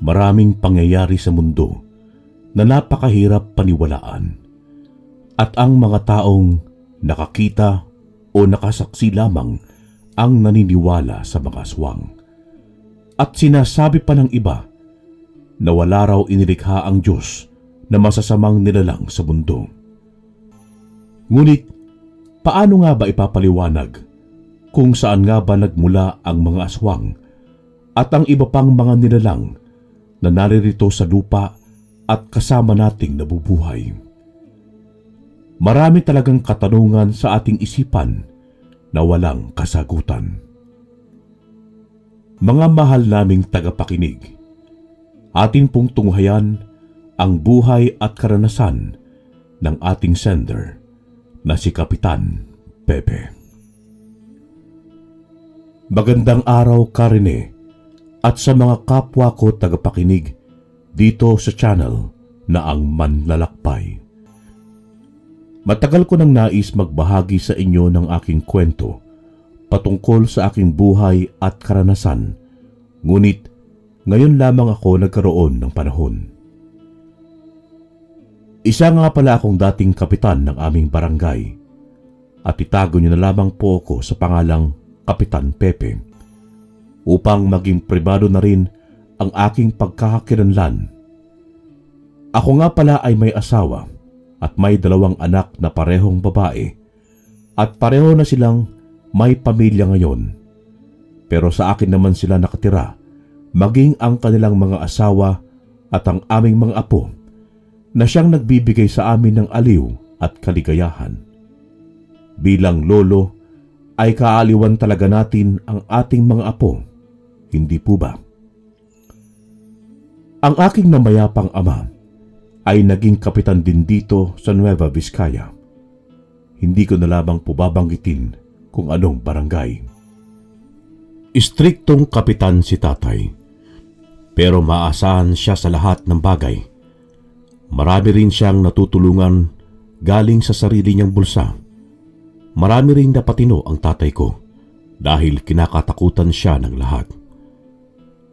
Maraming pangyayari sa mundo na napakahirap paniwalaan at ang mga taong nakakita o nakasaksi lamang ang naniniwala sa mga aswang. At sinasabi pa ng iba na wala raw inilikha ang Diyos na masasamang nilalang sa mundo. Ngunit paano nga ba ipapaliwanag kung saan nga ba nagmula ang mga aswang at ang iba pang mga nilalang na naririto sa lupa at kasama nating nabubuhay? Marami talagang katanungan sa ating isipan na walang kasagutan. Mga mahal naming tagapakinig, atin pong tunghayan ang buhay at karanasan ng ating sender na si Kapitan Pepe. Magandang araw, Karine, at sa mga kapwa ko tagapakinig dito sa channel na ang Manlalakbay. Matagal ko nang nais magbahagi sa inyo ng aking kwento patungkol sa aking buhay at karanasan, ngunit ngayon lamang ako nagkaroon ng panahon. Isa nga pala akong dating kapitan ng aming barangay at itago niyo na lamang po ako sa pangalang Kapitan Pepe upang maging pribado na rin ang aking pagkakakilanlan. Ako nga pala ay may asawa at may 2 anak na parehong babae at pareho na silang may pamilya ngayon. Pero sa akin naman sila nakatira, maging ang kanilang mga asawa at ang aming mga apo na siyang nagbibigay sa amin ng aliw at kaligayahan. Bilang lolo ay kaaliwan talaga natin ang ating mga apo, hindi po ba? Ang aking namayapang ama ay naging kapitan din dito sa Nueva Vizcaya. Hindi ko na lamang po babanggitin kung anong barangay. Istriktong kapitan si tatay, pero maasahan siya sa lahat ng bagay. Marami rin siyang natutulungan galing sa sarili niyang bulsa. Marami rin napatino ang tatay ko dahil kinakatakutan siya ng lahat.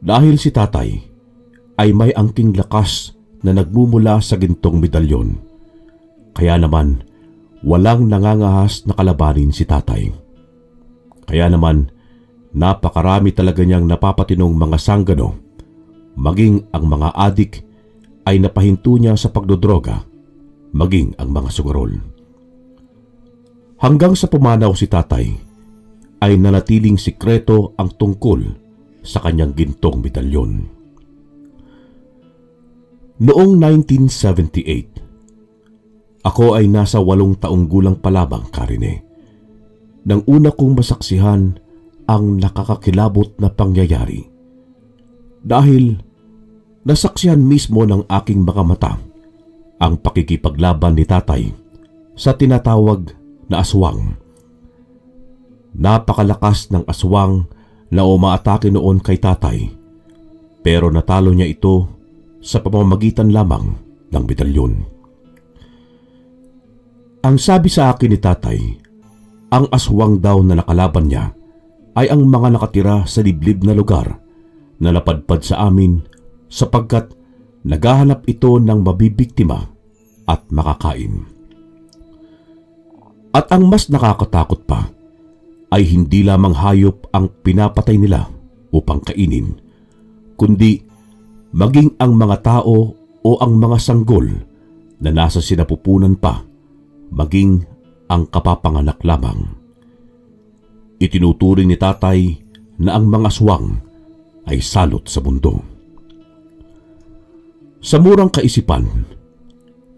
Dahil si tatay ay may angking lakas na nagmumula sa gintong medalyon, kaya naman walang nangangahas na kalabanin si tatay. Kaya naman napakarami talaga niyang napapatinong mga sanggano, maging ang mga adik ay napahinto niya sa pagdodroga, maging ang mga sugarol. Hanggang sa pumanaw si tatay, ay nanatiling sikreto ang tungkol sa kanyang gintong medalyon. Noong 1978, ako ay nasa 8 taong gulang pa lamang, Karine, nang una kong masaksihan ang nakakakilabot na pangyayari. Dahil nasaksihan mismo ng aking mga mata ang pakikipaglaban ni tatay sa tinatawag na aswang. Napakalakas ng aswang na umaatake noon kay tatay, pero natalo niya ito sa pamamagitan lamang ng medalyon. Ang sabi sa akin ni tatay, ang aswang daw na nakalaban niya ay ang mga nakatira sa liblib na lugar na napadpad sa amin sapagkat naghahanap ito ng mabibiktima at makakain. At ang mas nakakatakot pa ay hindi lamang hayop ang pinapatay nila upang kainin, kundi maging ang mga tao o ang mga sanggol na nasa sinapupunan pa, maging ang kapapanganak lamang. Itinuturing ni tatay na ang mga aswang ay salot sa mundo. Sa murang kaisipan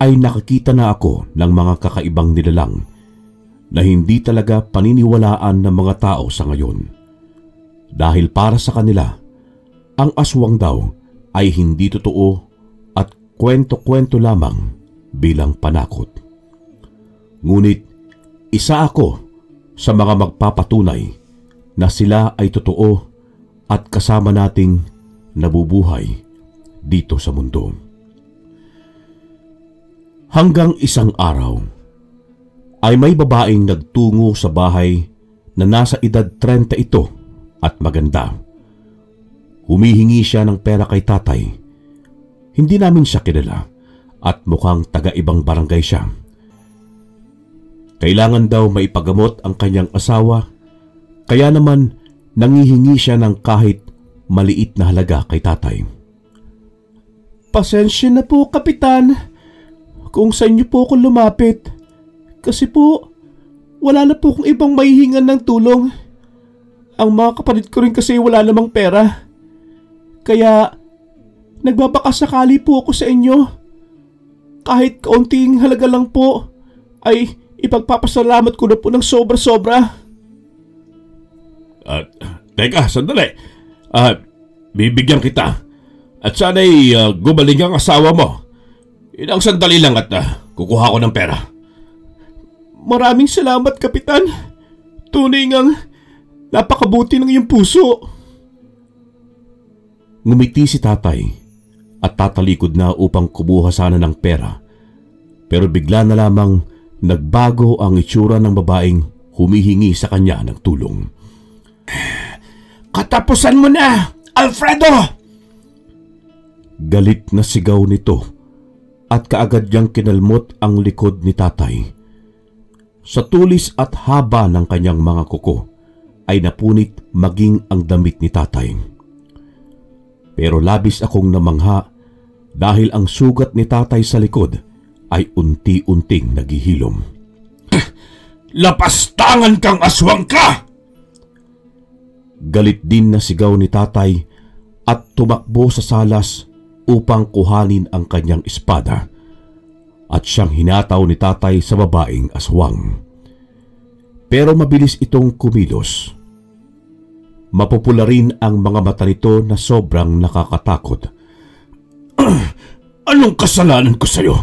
ay nakakita na ako ng mga kakaibang nilalang na hindi talaga paniniwalaan ng mga tao sa ngayon. Dahil para sa kanila, ang aswang daw ay hindi totoo at kwento-kwento lamang bilang panakot. Ngunit isa ako sa mga magpapatunay na sila ay totoo at kasama nating nabubuhay dito sa mundo. Hanggang isang araw ay may babaeng nagtungo sa bahay na nasa edad 30 ito at maganda. Humihingi siya ng pera kay tatay Hindi namin siya kilala at mukhang taga-ibang barangay siya. Kailangan daw maipagamot ang kanyang asawa, kaya naman nangihingi siya ng kahit maliit na halaga kay tatay. Pasensya na po, Kapitan, kung sa inyo po ako lumapit. Kasi po, wala na po akong ibang maihingan ng tulong. Ang mga kapatid ko rin kasi wala namang pera. Kaya nagbabakasakali po ako sa inyo. Kahit kaunting halaga lang po, ay ipagpapasalamat ko na po ng sobra-sobra. Teka, sandali. Bibigyan kita. At sana'y gumaling ang asawa mo. Ilang sandali lang at kukuha ko ng pera. Maraming salamat, Kapitan. Tunay ngang napakabuti ng iyong puso. Ngumiti si tatay at tatalikod na upang kumuha sana ng pera. Pero bigla na lamang nagbago ang itsura ng babaeng humihingi sa kanya ng tulong. Katapusan mo na, Alfredo! Galit na sigaw nito at kaagad niyang kinalmot ang likod ni tatay. Sa tulis at haba ng kanyang mga kuko ay napunit maging ang damit ni tatay. Pero labis akong namangha dahil ang sugat ni tatay sa likod ay unti-unting naghihilom. Lapastangan kang aswang ka! Galit din na sigaw ni tatay at tumakbo sa salas upang kuhanin ang kanyang espada at siyang hinataw ni tatay sa babaeng aswang. Pero mabilis itong kumilos. Mapupula rin ang mga mata nito na sobrang nakakatakot. Anong kasalanan ko sa'yo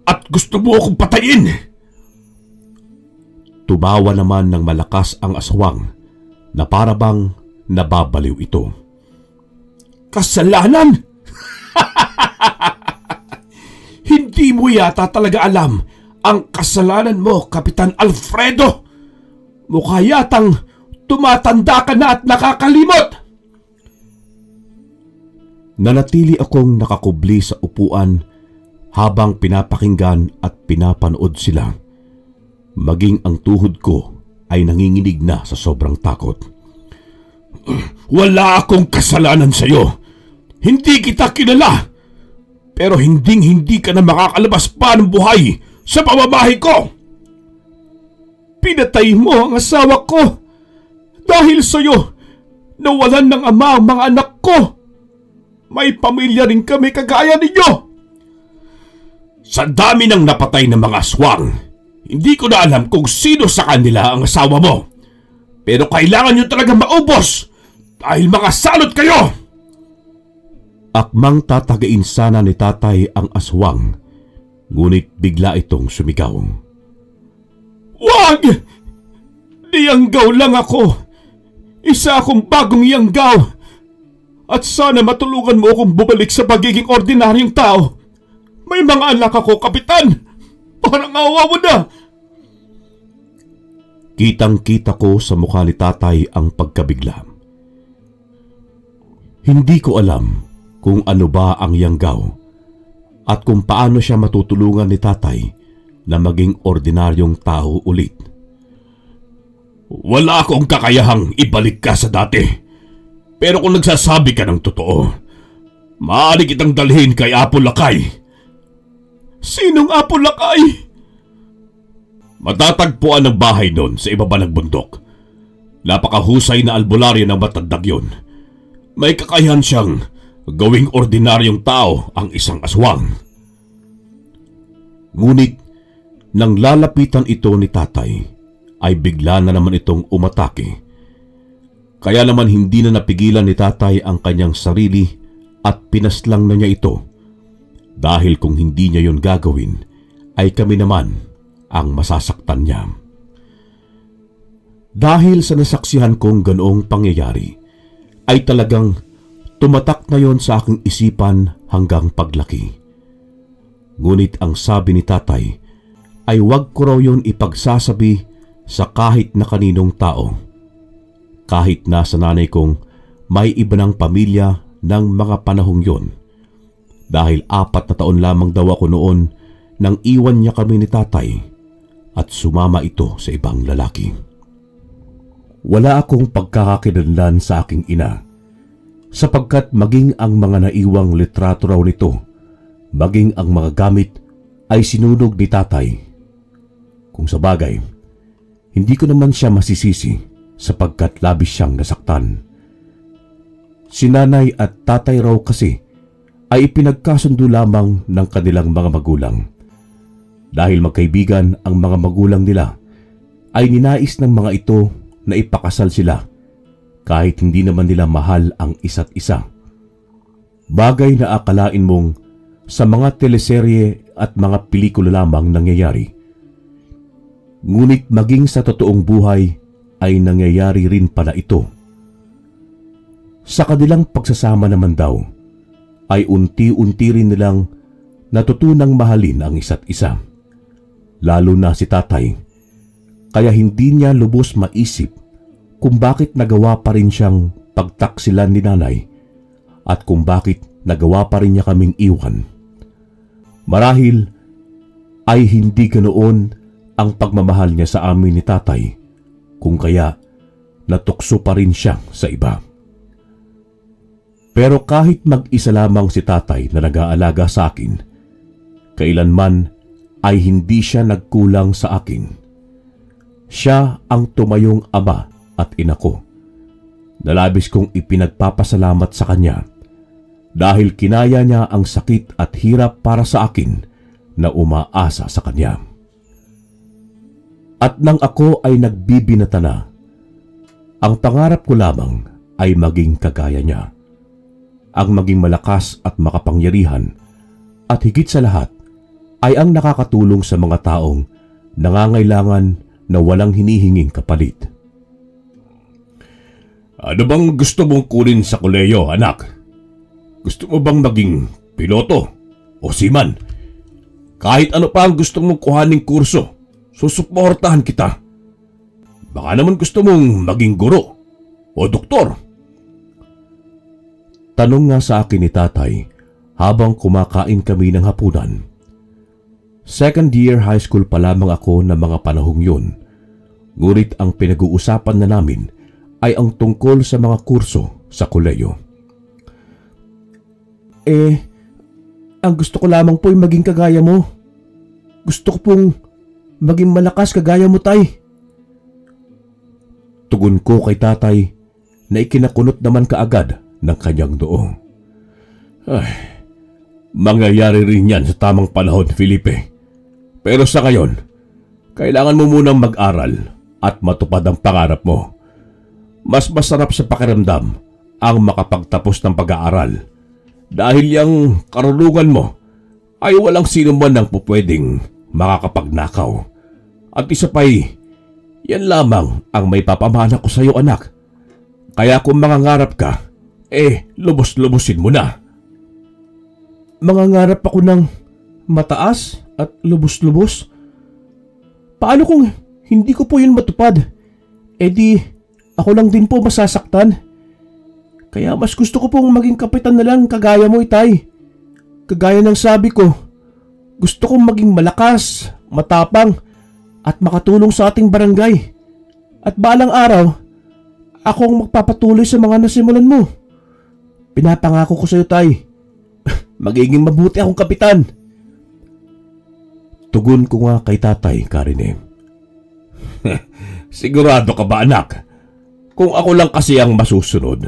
at gusto mo akong patayin? Tumawa naman ng malakas ang aswang na para bang nababaliw ito. Kasalanan? Hindi mo yata talaga alam ang kasalanan mo, Kapitan Alfredo. Mukha yatang tumatanda ka na at nakakalimot. Nanatili akong nakakubli sa upuan habang pinapakinggan at pinapanood sila. Maging ang tuhod ko ay nanginginig na sa sobrang takot. Wala akong kasalanan sa iyo. Hindi kita kilala. Pero hindi ka na makakalabas pa ng buhay sa pamamahay ko. Pinatay mo ang asawa ko. Dahil sa'yo, nawalan ng ama ang mga anak ko. May pamilya rin kami kagaya ninyo. Sa dami ng napatay ng mga aswang, hindi ko na alam kung sino sa kanila ang asawa mo. Pero kailangan nyo talaga maubos dahil mga salot kayo. Akmang tatagain sana ni tatay ang aswang, ngunit bigla itong sumigaw. Wag! Niyanggaw lang ako. Isa akong bagong yanggaw. At sana matulungan mo akong bumalik sa pagiging ordinaryong tao. May mga anak ako, Kapitan. Parang awa mo na. Kitang-kita ko sa mukha ni tatay ang pagkabigla. Hindi ko alam kung ano ba ang yanggaw at kung paano siya matutulungan ni tatay na maging ordinaryong tao ulit. Wala akong kakayahang ibalik ka sa dati. Pero kung nagsasabi ka ng totoo, maaari kitang dalhin kay Apo Lakay. Sinong Apo Lakay? Matatagpuan ang bahay nun sa ibaba ng bundok. Napakahusay na albularyo ng matandang yun. May kakayahan siyang gawing ordinaryong tao ang isang aswang. Ngunit nang lalapitan ito ni tatay, ay bigla na naman itong umatake. Kaya naman hindi na napigilan ni tatay ang kanyang sarili at pinaslang na niya ito. Dahil kung hindi niya yun gagawin, ay kami naman ang masasaktan niya. Dahil sa nasaksihan kong ganoong pangyayari, ay talagang tumatak na yon sa aking isipan hanggang paglaki. Ngunit ang sabi ni tatay ay wag ko raw yon ipagsasabi sa kahit na kaninong tao. Kahit na sa nanay kong may iba ng pamilya ng mga panahong yon. dahil 4 na taon lamang daw ako noon nang iwan niya kami ni tatay at sumama ito sa ibang lalaki. Wala akong pagkakakilanlan sa aking ina sapagkat maging ang mga naiwang litrato raw nito, maging ang mga gamit ay sinunog ni tatay. Kung sa bagay, hindi ko naman siya masisisi sapagkat labis siyang nasaktan. Si nanay at tatay raw kasi ay ipinagkasundo lamang ng kanilang mga magulang. Dahil magkaibigan ang mga magulang nila, ay ninais ng mga ito na ipakasal sila kahit hindi naman nila mahal ang isa't isa. Bagay na akalain mong sa mga teleserye at mga pelikula lamang nangyayari. Ngunit maging sa totoong buhay ay nangyayari rin pala ito. Sa kanilang pagsasama naman daw, ay unti-unti rin nilang natutunang mahalin ang isa't isa. Lalo na si tatay, kaya hindi niya lubos maisip kung bakit nagawa pa rin siyang pagtaksilan ni nanay at kung bakit nagawa pa rin niya kaming iwan. Marahil ay hindi ganoon ang pagmamahal niya sa amin ni tatay, kung kaya natukso pa rin siya sa iba. Pero kahit mag-isa lamang si tatay na nag-aalaga sa akin, kailanman ay hindi siya nagkulang sa akin. Siya ang tumayong ama at ina ko. Nalabis kong ipinagpapasalamat sa kanya dahil kinaya niya ang sakit at hirap para sa akin na umaasa sa kanya. At nang ako ay nagbibinata na, ang pangarap ko lamang ay maging kagaya niya. Ang maging malakas at makapangyarihan at higit sa lahat ay ang nakakatulong sa mga taong nangangailangan na walang hinihinging kapalit. Ano bang gusto mong kunin sa kolehiyo, anak? Gusto mo bang maging piloto o seaman? Kahit ano pa ang gusto mong kuhaning kurso, susuportahan kita. Baka naman gusto mong maging guro o doktor. Tanong nga sa akin ni tatay habang kumakain kami ng hapunan. Second year high school pa lamang ako ng mga panahong yun. Ngunit ang pinag-uusapan na namin ay ang tungkol sa mga kurso sa kolehiyo. Ang gusto ko lamang po ay maging kagaya mo. Gusto ko pong maging malakas kagaya mo, tay. Tugon ko kay tatay na ikinakunot naman kaagad ng kanyang noo. Ay, mangyayari rin yan sa tamang panahon, Felipe. Pero sa ngayon, kailangan mo munang mag-aral at matupad ang pangarap mo. Mas masarap sa pakiramdam ang makapagtapos ng pag-aaral dahil yung karunungan mo ay walang sino man ang pupwedeng makakapagnakaw. At isa pa'y, yan lamang ang may papamana ko sa iyo, anak. Kaya kung mangangarap ka, lubos-lubosin mo na. Mangangarap ako ng mataas at lubos-lubos? Paano kung hindi ko po yun matupad? Di ako lang din po masasaktan. Kaya mas gusto ko pong maging kapitan na lang kagaya mo, itay. Kagaya ng sabi ko, gusto kong maging malakas, matapang, at makatulong sa ating barangay. At balang araw, akong magpapatuloy sa mga nasimulan mo. Pinapangako ko sa iyo, tay. Magiging mabuti akong kapitan. Tugon ko nga kay tatay, Karine. Sigurado ka ba, anak? Kung ako lang kasi ang masusunod,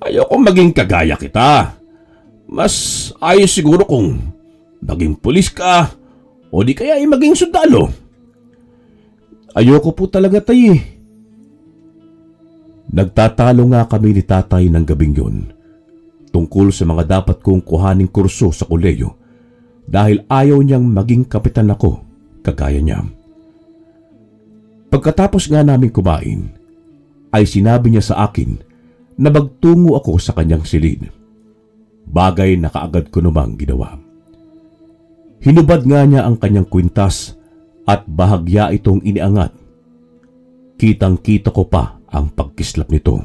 ayoko maging kagaya kita. Mas ayos siguro kung maging pulis ka o di kaya ay maging sundalo. Ayoko po talaga, tay. Nagtatalo nga kami ni tatay ng gabing yun tungkol sa mga dapat kong kuhaning kurso sa kolehiyo dahil ayaw niyang maging kapitan ako kagaya niya. Pagkatapos nga namin kumain, ay sinabi niya sa akin na magtungo ako sa kanyang silid. Bagay na kaagad ko namang ginawa. Hinubad nga niya ang kanyang kwintas at bahagya itong iniangat. Kitang-kita ko pa ang pagkislap nito.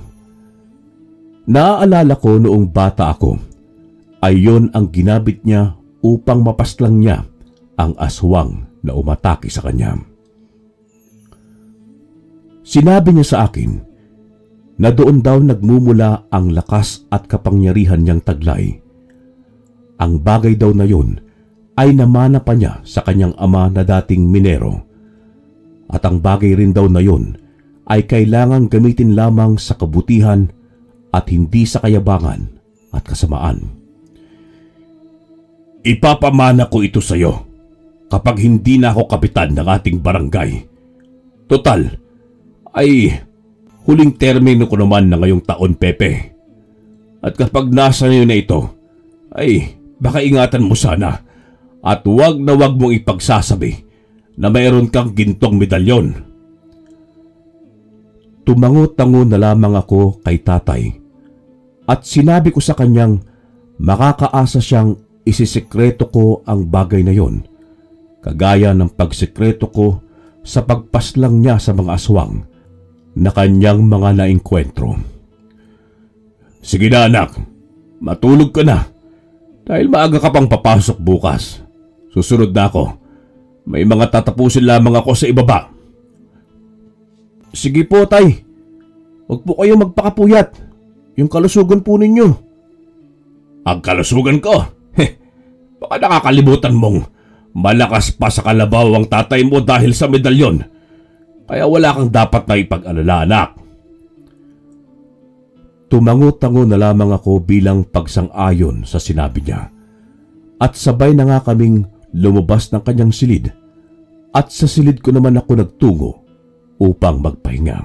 Naaalala ko noong bata ako ay yon ang ginabit niya upang mapaslang niya ang aswang na umatake sa kanya. Sinabi niya sa akin na doon daw nagmumula ang lakas at kapangyarihan niyang taglay. Ang bagay daw na yun ay namana pa niya sa kanyang ama na dating minero. At ang bagay rin daw na yun ay kailangang gamitin lamang sa kabutihan at hindi sa kayabangan at kasamaan. Ipapamana ko ito sa iyo kapag hindi na ako kapitan ng ating barangay. Total, ay huling termino ko naman na ngayong taon, Pepe. At kapag nasa iyo na ito, ay baka ingatan mo sana at wag na wag mong ipagsasabi na mayroon kang gintong medalyon. Tumango-tango na lamang ako kay tatay at sinabi ko sa kanyang makakaasa siyang isisekreto ko ang bagay na yon, kagaya ng pagsekreto ko sa pagpaslang niya sa mga aswang na kanyang mga naengkwentro. Sige na anak, matulog ka na dahil maaga ka pang papasok bukas. Susunod na ako. May mga tatapusin lamang ako sa ibaba. Sige po, tay. Huwag po kayong magpakapuyat. Yung kalusugan po ninyo. Ang kalusugan ko? Baka nakakalimutan mong malakas pa sa kalabaw ang tatay mo dahil sa medalyon. Kaya wala kang dapat na ipag-alala, anak. Tumango-tango na lamang ako bilang pagsang-ayon sa sinabi niya. At sabay na nga kaming lumabas ng kanyang silid. At sa silid ko naman ako nagtungo upang magpahinga.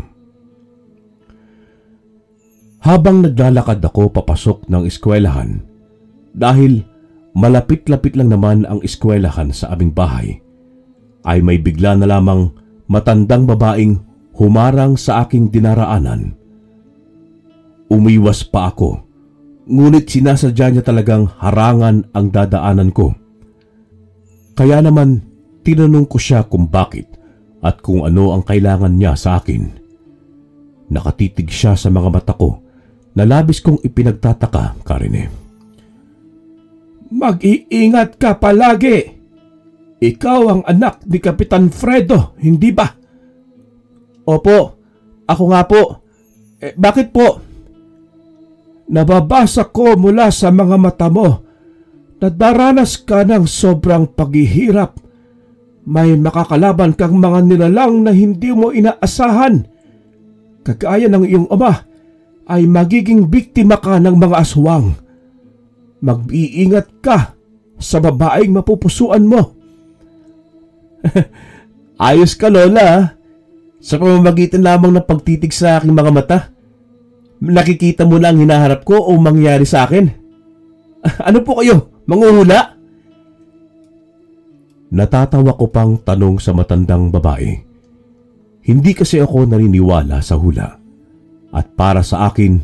Habang naglalakad ako papasok ng eskwelahan, dahil malapit-lapit lang naman ang eskwelahan sa aming bahay, ay may bigla na lamang matandang babaeng humarang sa aking dinaraanan. Umiwas pa ako, ngunit sinasadya niya talagang harangan ang dadaanan ko. Kaya naman tinanong ko siya kung bakit at kung ano ang kailangan niya sa akin. Nakatitig siya sa mga mata ko na labis kong ipinagtataka, Karine. Mag-iingat ka palagi. Ikaw ang anak ni Kapitan Fredo, hindi ba? Opo, ako nga po. Bakit po? Nababasa ko mula sa mga mata mo na daranas ka ng sobrang paghihirap. May makakalaban kang mga nilalang na hindi mo inaasahan. Kagaya ng iyong ama ay magiging biktima ka ng mga aswang. Mag-iingat ka sa babaeng mapupusuan mo. Ayos ka, Lola. Sa pamamagitan lamang ng pagtitig sa aking mga mata, nakikita mo na ang hinaharap ko o mangyari sa akin. Ano po kayo? Manghuhula? Natatawa ko pang tanong sa matandang babae. Hindi kasi ako naniniwala sa hula. At para sa akin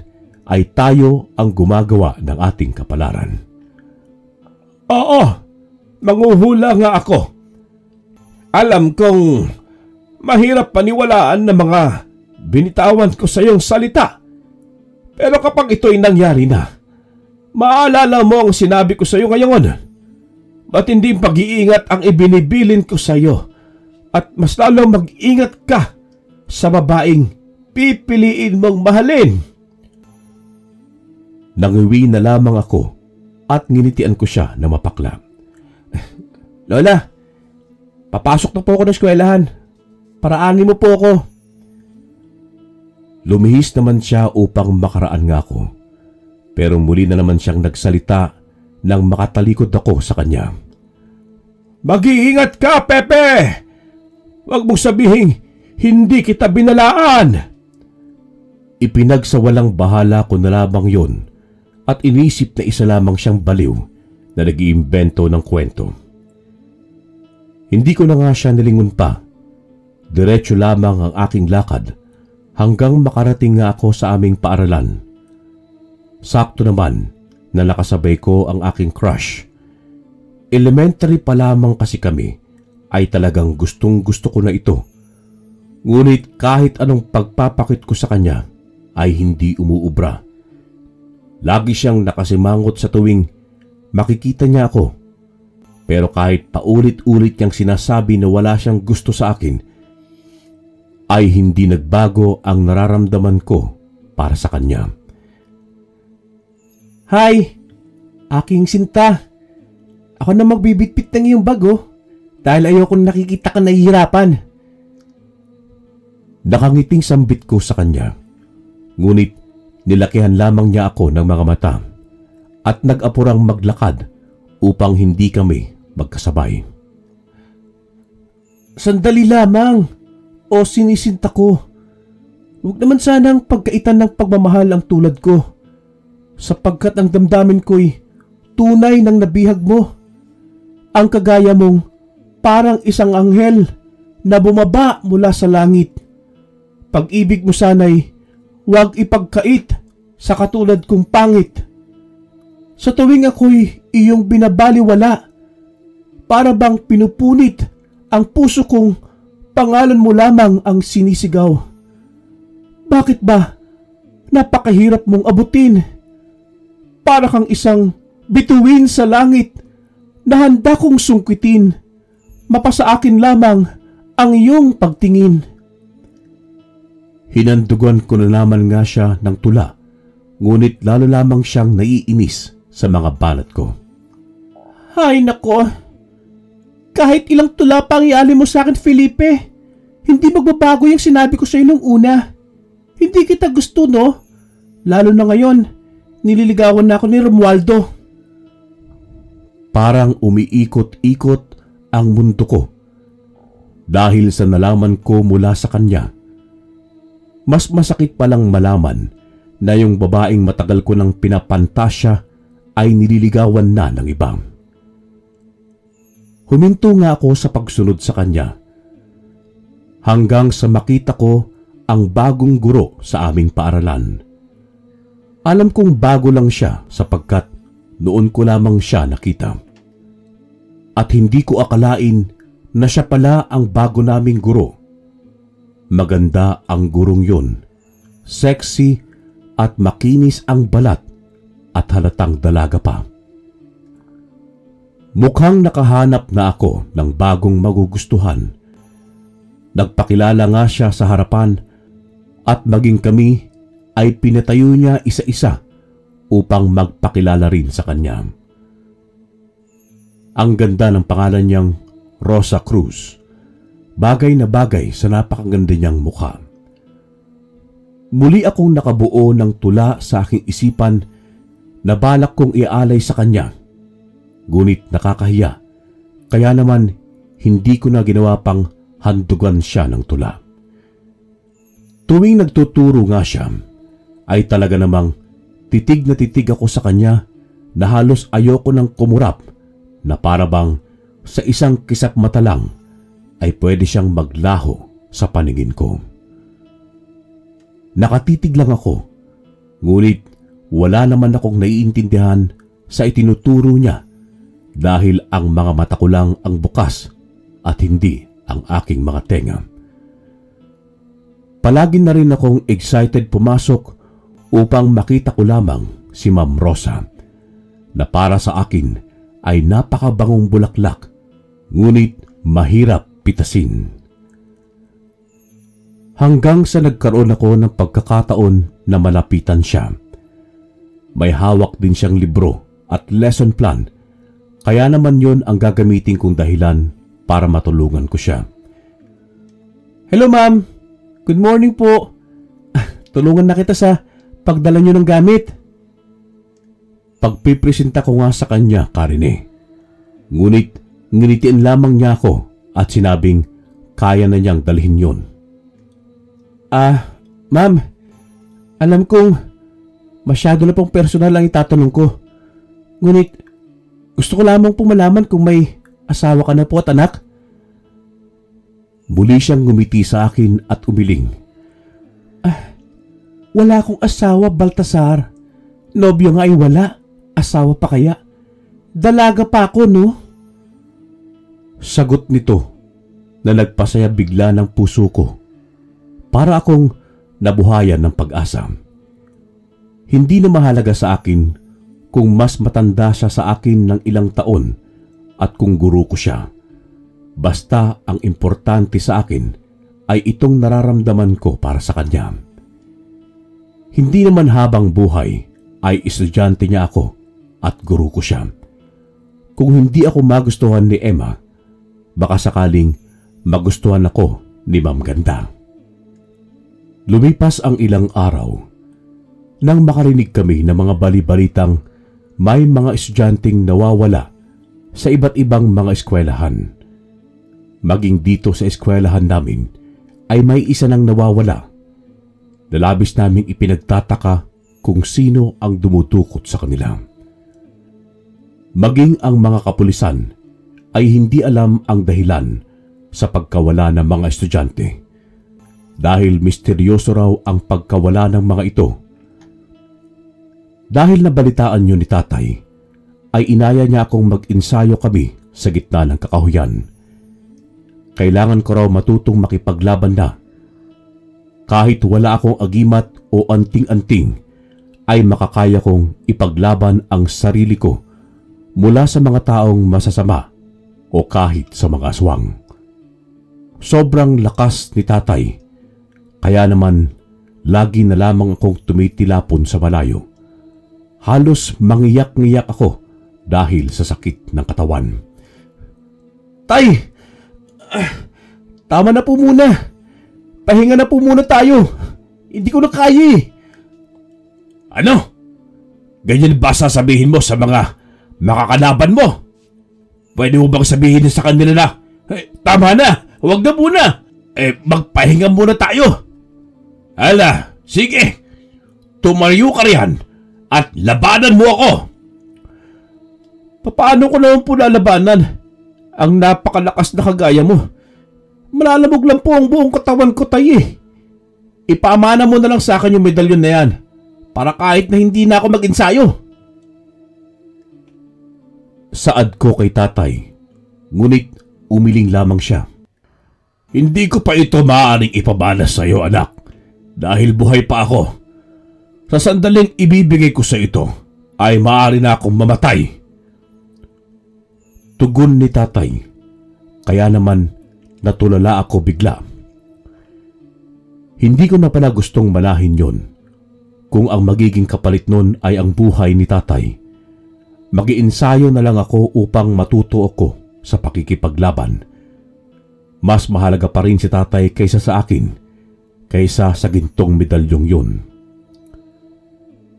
ay tayo ang gumagawa ng ating kapalaran. Oo, manghuhula nga ako. Alam kong mahirap paniwalaan ng mga binitawan ko sa iyong salita. Pero kapag ito'y nangyari na, maalala mo ang sinabi ko sa iyo ngayon. Matinding pag-iingat ang ibinibilin ko sa iyo at mas lalong mag-ingat ka sa babaeng pipiliin mong mahalin. Nangiwi na lamang ako at nginitian ko siya na mapakla. Lola, papasok na po ako ng eskwelahan. Paraanin mo po ako. Lumihis naman siya upang makaraan nga ako. Pero muli na naman siyang nagsalita nang makatalikod ako sa kanya. Mag-iingat ka, Pepe! Huwag mong sabihin, hindi kita binalaan! Ipinagsawalang bahala ko na lamang yon at inisip na isa lamang siyang baliw na nag-iimbento ng kwento. Hindi ko na nga siya nilingon pa. Diretso lamang ang aking lakad hanggang makarating nga ako sa aming paaralan. Sakto naman na nakasabay ko ang aking crush. Elementary pa lamang kasi kami ay talagang gustong-gusto ko na ito. Ngunit kahit anong pagpapakit ko sa kanya ay hindi umuubra. Lagi siyang nakasimangot sa tuwing makikita niya ako. Pero kahit paulit-ulit niyang sinasabi na wala siyang gusto sa akin, ay hindi nagbago ang nararamdaman ko para sa kanya. Hi! Aking sinta! Ako na magbibitbit ng iyong bago dahil ayokong nakikita ka nahihirapan. Nakangiting sambit ko sa kanya. Ngunit nilakihan lamang niya ako ng mga mata at nag-apurang maglakad upang hindi kami magkasabay. Sandali lamang o sinisinta ko. Huwag naman sanang pagkaitan ng pagmamahal ang tulad ko, sapagkat ang damdamin ko'y tunay ng nabihag mo. Ang kagaya mong parang isang anghel na bumaba mula sa langit. Pag-ibig mo sana'y huwag ipagkait sa katulad kong pangit. Sa tuwing ako'y iyong binabaliwala, para bang pinupunit ang puso kong pangalan mo lamang ang sinisigaw. Bakit ba napakahirap mong abutin? Para kang isang bituin sa langit na handa kong sungkitin. Mapasa akin lamang ang iyong pagtingin. Hinandugan ko na naman nga siya ng tula, ngunit lalo lamang siyang naiinis sa mga balat ko. Hay nako! Kahit ilang tula pa ang ialin mo sa akin, Felipe, hindi magbabago yung sinabi ko sa iyo nung una. Hindi kita gusto, no? Lalo na ngayon, nililigawan na ako ni Romualdo. Parang umiikot-ikot ang mundo ko dahil sa nalaman ko mula sa kanya. Mas masakit palang malaman na yung babaeng matagal ko nang pinapantasya ay nililigawan na ng iba. Huminto nga ako sa pagsunod sa kanya hanggang sa makita ko ang bagong guro sa aming paaralan. Alam kong bago lang siya sapagkat noon ko lamang siya nakita. At hindi ko akalain na siya pala ang bago naming guro. Maganda ang gurong yun, sexy at makinis ang balat at halatang dalaga pa. Mukhang nakahanap na ako ng bagong magugustuhan. Nagpakilala nga siya sa harapan at maging kami ay pinatayo niya isa-isa upang magpakilala rin sa kanya. Ang ganda ng pangalan niyang Rosa Cruz. Bagay na bagay sa napakaganda niyang mukha. Muli akong nakabuo ng tula sa aking isipan na balak kong ialay sa kanya. Ngunit nakakahiya, kaya naman hindi ko na ginawa pang handugan siya ng tula. Tuwing nagtuturo nga siya, ay talaga namang titig na titig ako sa kanya na halos ayoko ng kumurap na para bang sa isang kisap mata lang ay pwede siyang maglaho sa paningin ko. Nakatitig lang ako, ngunit wala naman akong naiintindihan sa itinuturo niya dahil ang mga mata ko lang ang bukas at hindi ang aking mga tenga. Palagi na rin akong excited pumasok upang makita ko lamang si Ma'am Rosa na para sa akin ay napakabangong bulaklak ngunit mahirap pitasin. Hanggang sa nagkaroon ako ng pagkakataon na malapitan siya. May hawak din siyang libro at lesson plan, kaya naman yon ang gagamitin kong dahilan para matulungan ko siya. Hello ma'am, good morning po. Tulungan na kita sa pagdala niyo ng gamit. Pagpipresenta ko nga sa kanya, Karine. Ngunit nginitiin lamang niya ako at sinabing kaya na niyang dalhin yon. Ma'am, alam kong masyado na pong personal ang itatanong ko. Ngunit gusto ko lamang pong malaman kung may asawa ka na po at anak. Muli siyang ngumiti sa akin at umiling. Wala akong asawa, Baltasar. Nobyo nga ay wala. Asawa pa kaya? Dalaga pa ako, no? Sagot nito na nagpasaya bigla ng puso ko. Para akong nabuhayan ng pag-asa. Hindi na mahalaga sa akin kung mas matanda siya sa akin ng ilang taon at kung guro ko siya. Basta ang importante sa akin ay itong nararamdaman ko para sa kanya. Hindi naman habang buhay ay estudyante niya ako at guro ko siya. Kung hindi ako magustuhan ni Emma, baka sakaling magustuhan ako ni Ma'am Ganda. Lumipas ang ilang araw nang makarinig kami ng mga bali-balitang may mga estudyanteng nawawala sa iba't ibang mga eskwelahan. Maging dito sa eskwelahan namin ay may isa nang nawawala. Labis naming ipinagtataka kung sino ang dumutukot sa kanila. Maging ang mga kapulisan ay hindi alam ang dahilan sa pagkawala ng mga estudyante. Dahil misteryoso raw ang pagkawala ng mga ito. Dahil nabalitaan niyo ni tatay, ay inaya niya akong mag-ensayo kami sa gitna ng kakahuyan. Kailangan ko raw matutong makipaglaban na. Kahit wala akong agimat o anting-anting, ay makakaya kong ipaglaban ang sarili ko mula sa mga taong masasama o kahit sa mga aswang. Sobrang lakas ni tatay, kaya naman lagi na lamang akong tumitilapon sa malayo. Halos mangiyak-ngiyak ako dahil sa sakit ng katawan. Tay! Tama na po muna. Pahinga na po muna tayo. Hindi ko na kaya eh. Ano? Ganyan ba sasabihin mo sa mga makakalaban mo? Pwede mo bang sabihin sa kanila na, tama na, huwag na muna. Magpahinga muna tayo. Ala, sige. Tumayo ka riyan at labanan mo ako. Paano ko naman po lalabanan? Ang napakalakas na kagaya mo. Malalabog lang po ang buong katawan ko, tay eh. Ipamana mo na lang sa akin yung medalyon na yan para kahit na hindi na ako mag-ensayo. Saad ko kay tatay, ngunit umiling lamang siya. Hindi ko pa ito maaaring ipamana sa iyo, anak, dahil buhay pa ako. Sa sandaling ibibigay ko sa ito ay maaari na akong mamatay. Tugon ni tatay, kaya naman natulala ako bigla. Hindi ko na pala gustong malahin yon. Kung ang magiging kapalit nun ay ang buhay ni tatay, mag-iensayo na lang ako upang matuto ako sa pakikipaglaban. Mas mahalaga pa rin si tatay kaysa sa akin, kaysa sa gintong medalyong yun.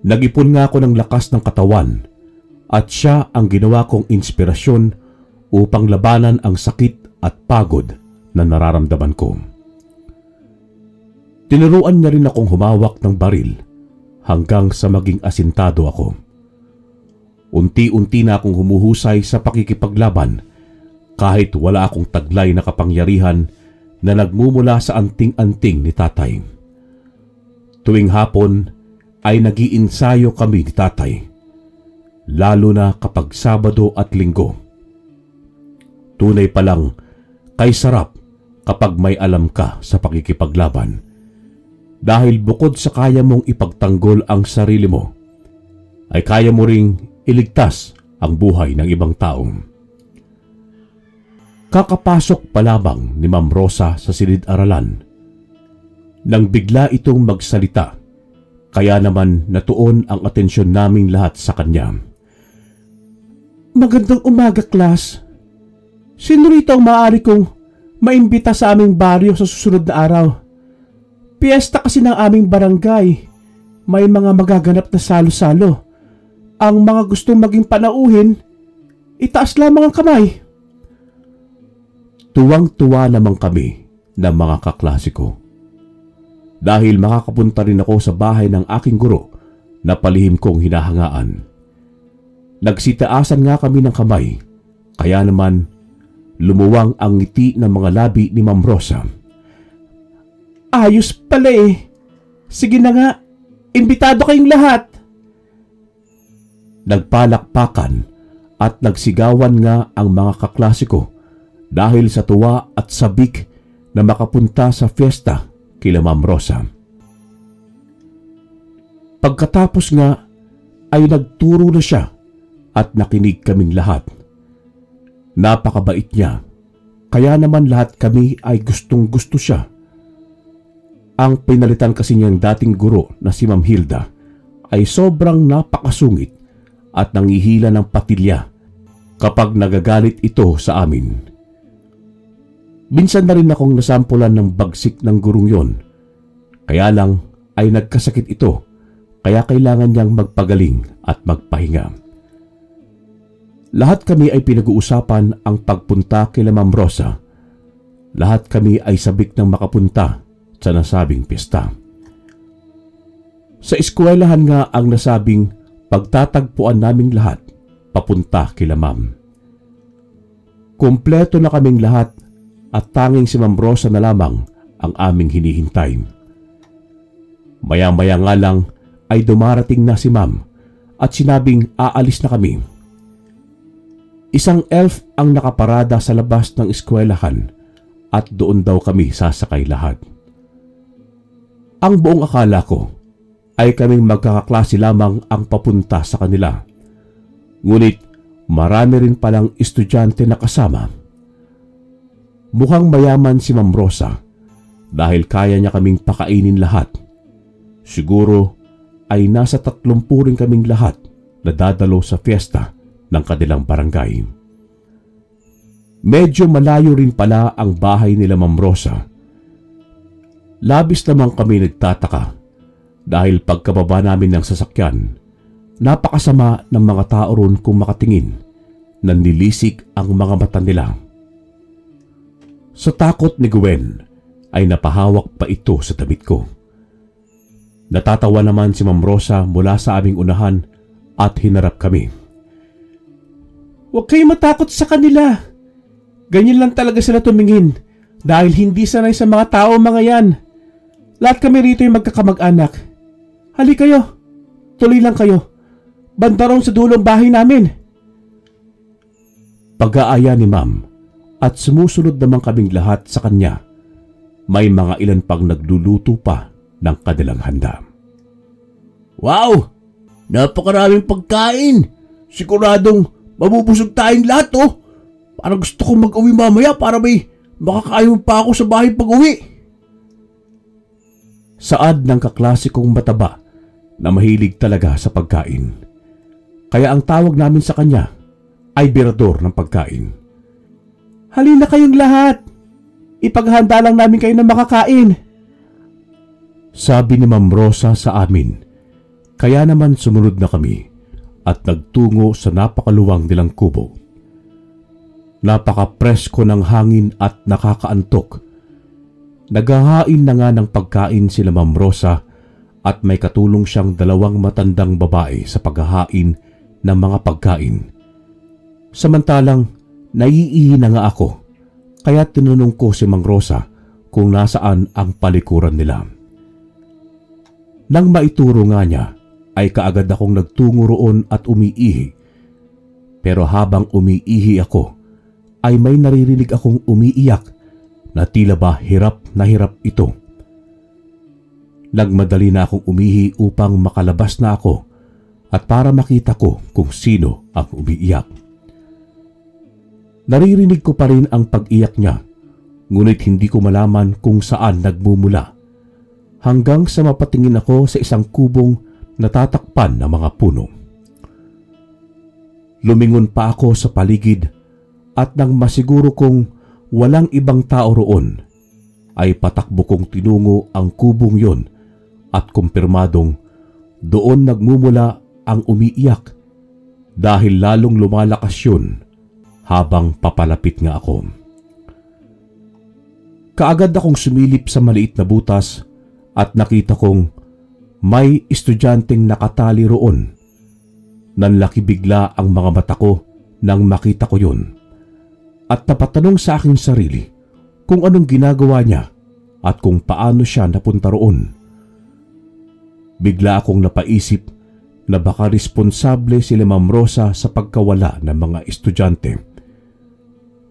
Nag-ipon nga ako ng lakas ng katawan at siya ang ginawa kong inspirasyon upang labanan ang sakit at pagod na nararamdaman ko. Tinuruan niya rin akong humawak ng baril hanggang sa maging asintado ako. Unti-unti na akong humuhusay sa pakikipaglaban kahit wala akong taglay na kapangyarihan na nagmumula sa anting-anting ni tatay. Tuwing hapon ay nag-iinsayo kami ni tatay, lalo na kapag Sabado at Linggo. Tunay palang kay sarap kapag may alam ka sa pakikipaglaban, dahil bukod sa kaya mong ipagtanggol ang sarili mo, ay kaya mo ring iligtas ang buhay ng ibang taong. Kakapasok pa lamang ni Ma'am Rosa sa silid-aralan nang bigla itong magsalita, kaya naman natuon ang atensyon naming lahat sa kanya. Magandang umaga, class. Sino rito ang maaari kong maimbita sa aming baryo sa susunod na araw? Piyesta kasi ng aming barangay. May mga magaganap na salo-salo. Ang mga gustong maging panauhin, itaas lamang ang kamay. Tuwang-tuwa naman kami ng mga kaklase ko. Dahil makakapunta rin ako sa bahay ng aking guro na palihim kong hinahangaan. Nagsitaasan nga kami ng kamay, kaya naman lumuwang ang ngiti ng mga labi ni Ma'am Rosa. Ayos pala eh. Sige na nga, imbitado kayong lahat. Nagpalakpakan at nagsigawan nga ang mga kaklase ko dahil sa tuwa at sabik na makapunta sa fiesta kila Ma'am Rosa. Pagkatapos nga ay nagturo na siya at nakinig kaming lahat. Napakabait niya, kaya naman lahat kami ay gustong-gusto siya. Ang pinalitan kasi niyang dating guro na si Ma'am Hilda ay sobrang napakasungit at nangihila ng patilya kapag nagagalit ito sa amin. Minsan na rin akong nasampulan ng bagsik ng gurong yon. Kaya lang ay nagkasakit ito, kaya kailangan niyang magpagaling at magpahinga. Lahat kami ay pinag-uusapan ang pagpunta kila Ma'am Rosa. Lahat kami ay sabik ng makapunta sa nasabing pista. Sa eskwelahan nga ang nasabing pagtatagpuan naming lahat papunta kila Ma'am. Kumpleto na kaming lahat at tanging si Ma'am Rosa na lamang ang aming hinihintay. Maya-maya nga lang ay dumarating na si Ma'am at sinabing aalis na kami. Isang elf ang nakaparada sa labas ng eskwelahan at doon daw kami sasakay lahat. Ang buong akala ko ay kaming magkakaklase lamang ang papunta sa kanila. Ngunit marami rin palang estudyante na kasama. Mukhang mayaman si Ma'am Rosa dahil kaya niya kaming pakainin lahat. Siguro ay nasa 30 rin kaming lahat na dadalo sa fiesta ng kanilang barangay. Medyo malayo rin pala ang bahay nila Ma'am Rosa. Labis naman kami nagtataka dahil pagkababa namin ng sasakyan, napakasama ng mga tao ron kung makatingin, nanlilisik ang mga mata nila. Sa takot ni Gwen ay napahawak pa ito sa damit ko. Natatawa naman si Ma'am Rosa mula sa aming unahan at hinarap kami. "Huwag kayong matakot sa kanila. Ganyan lang talaga sila tumingin dahil hindi sanay sa mga tao mga yan. Lahat kami rito ay magkakamag-anak. Hali kayo, tuloy lang kayo. Banda ron sa dulong bahay namin." Pag-aaya ni Ma'am at sumusunod naman kaming lahat sa kanya, may mga ilan pang nagluluto pa ng kanilang handa. "Wow! Napakaraming pagkain! Siguradong mabubusog tayong lahat oh! Parang gusto kong mag-uwi mamaya para may makakain pa ako sa bahay pag-uwi." Saad ng kaklase kong mataba na mahilig talaga sa pagkain. Kaya ang tawag namin sa kanya ay birador ng pagkain. "Halina kayong lahat. Ipaghanda lang namin kayo na makakain," sabi ni Ma'am Rosa sa amin. Kaya naman sumunod na kami at nagtungo sa napakaluwang nilang kubo. Napaka-presko ng hangin at nakakaantok. Naghahain na nga ng pagkain sila Ma'am Rosa at may katulong siyang 2 matandang babae sa paghahain ng mga pagkain. Samantalang naiihi na nga ako, kaya tinanong ko si Mang Rosa kung nasaan ang palikuran nila. Nang maituro nga niya, ay kaagad akong nagtungo roon at umiihi. Pero habang umiihi ako, ay may naririnig akong umiiyak na tila ba hirap na hirap ito. Nagmadali na akong umihi upang makalabas na ako at para makita ko kung sino ang umiiyak. Naririnig ko pa rin ang pag-iyak niya, ngunit hindi ko malaman kung saan nagmumula, hanggang sa mapatingin ako sa isang kubong natatakpan ng mga puno. Lumingon pa ako sa paligid at nang masiguro kong walang ibang tao roon, ay patakbo kong tinungo ang kubong yon at kumpirmadong doon nagmumula ang umiiyak dahil lalong lumalakas yun habang papalapit nga ako. Kaagad akong sumilip sa maliit na butas at nakita kong may estudyanteng nakatali roon. Nanlaki bigla ang mga mata ko nang makita ko yun at napatanong sa aking sarili kung anong ginagawa niya at kung paano siya napunta roon. Bigla akong napaisip na baka responsable sila Ma'am Rosa sa pagkawala ng mga estudyante.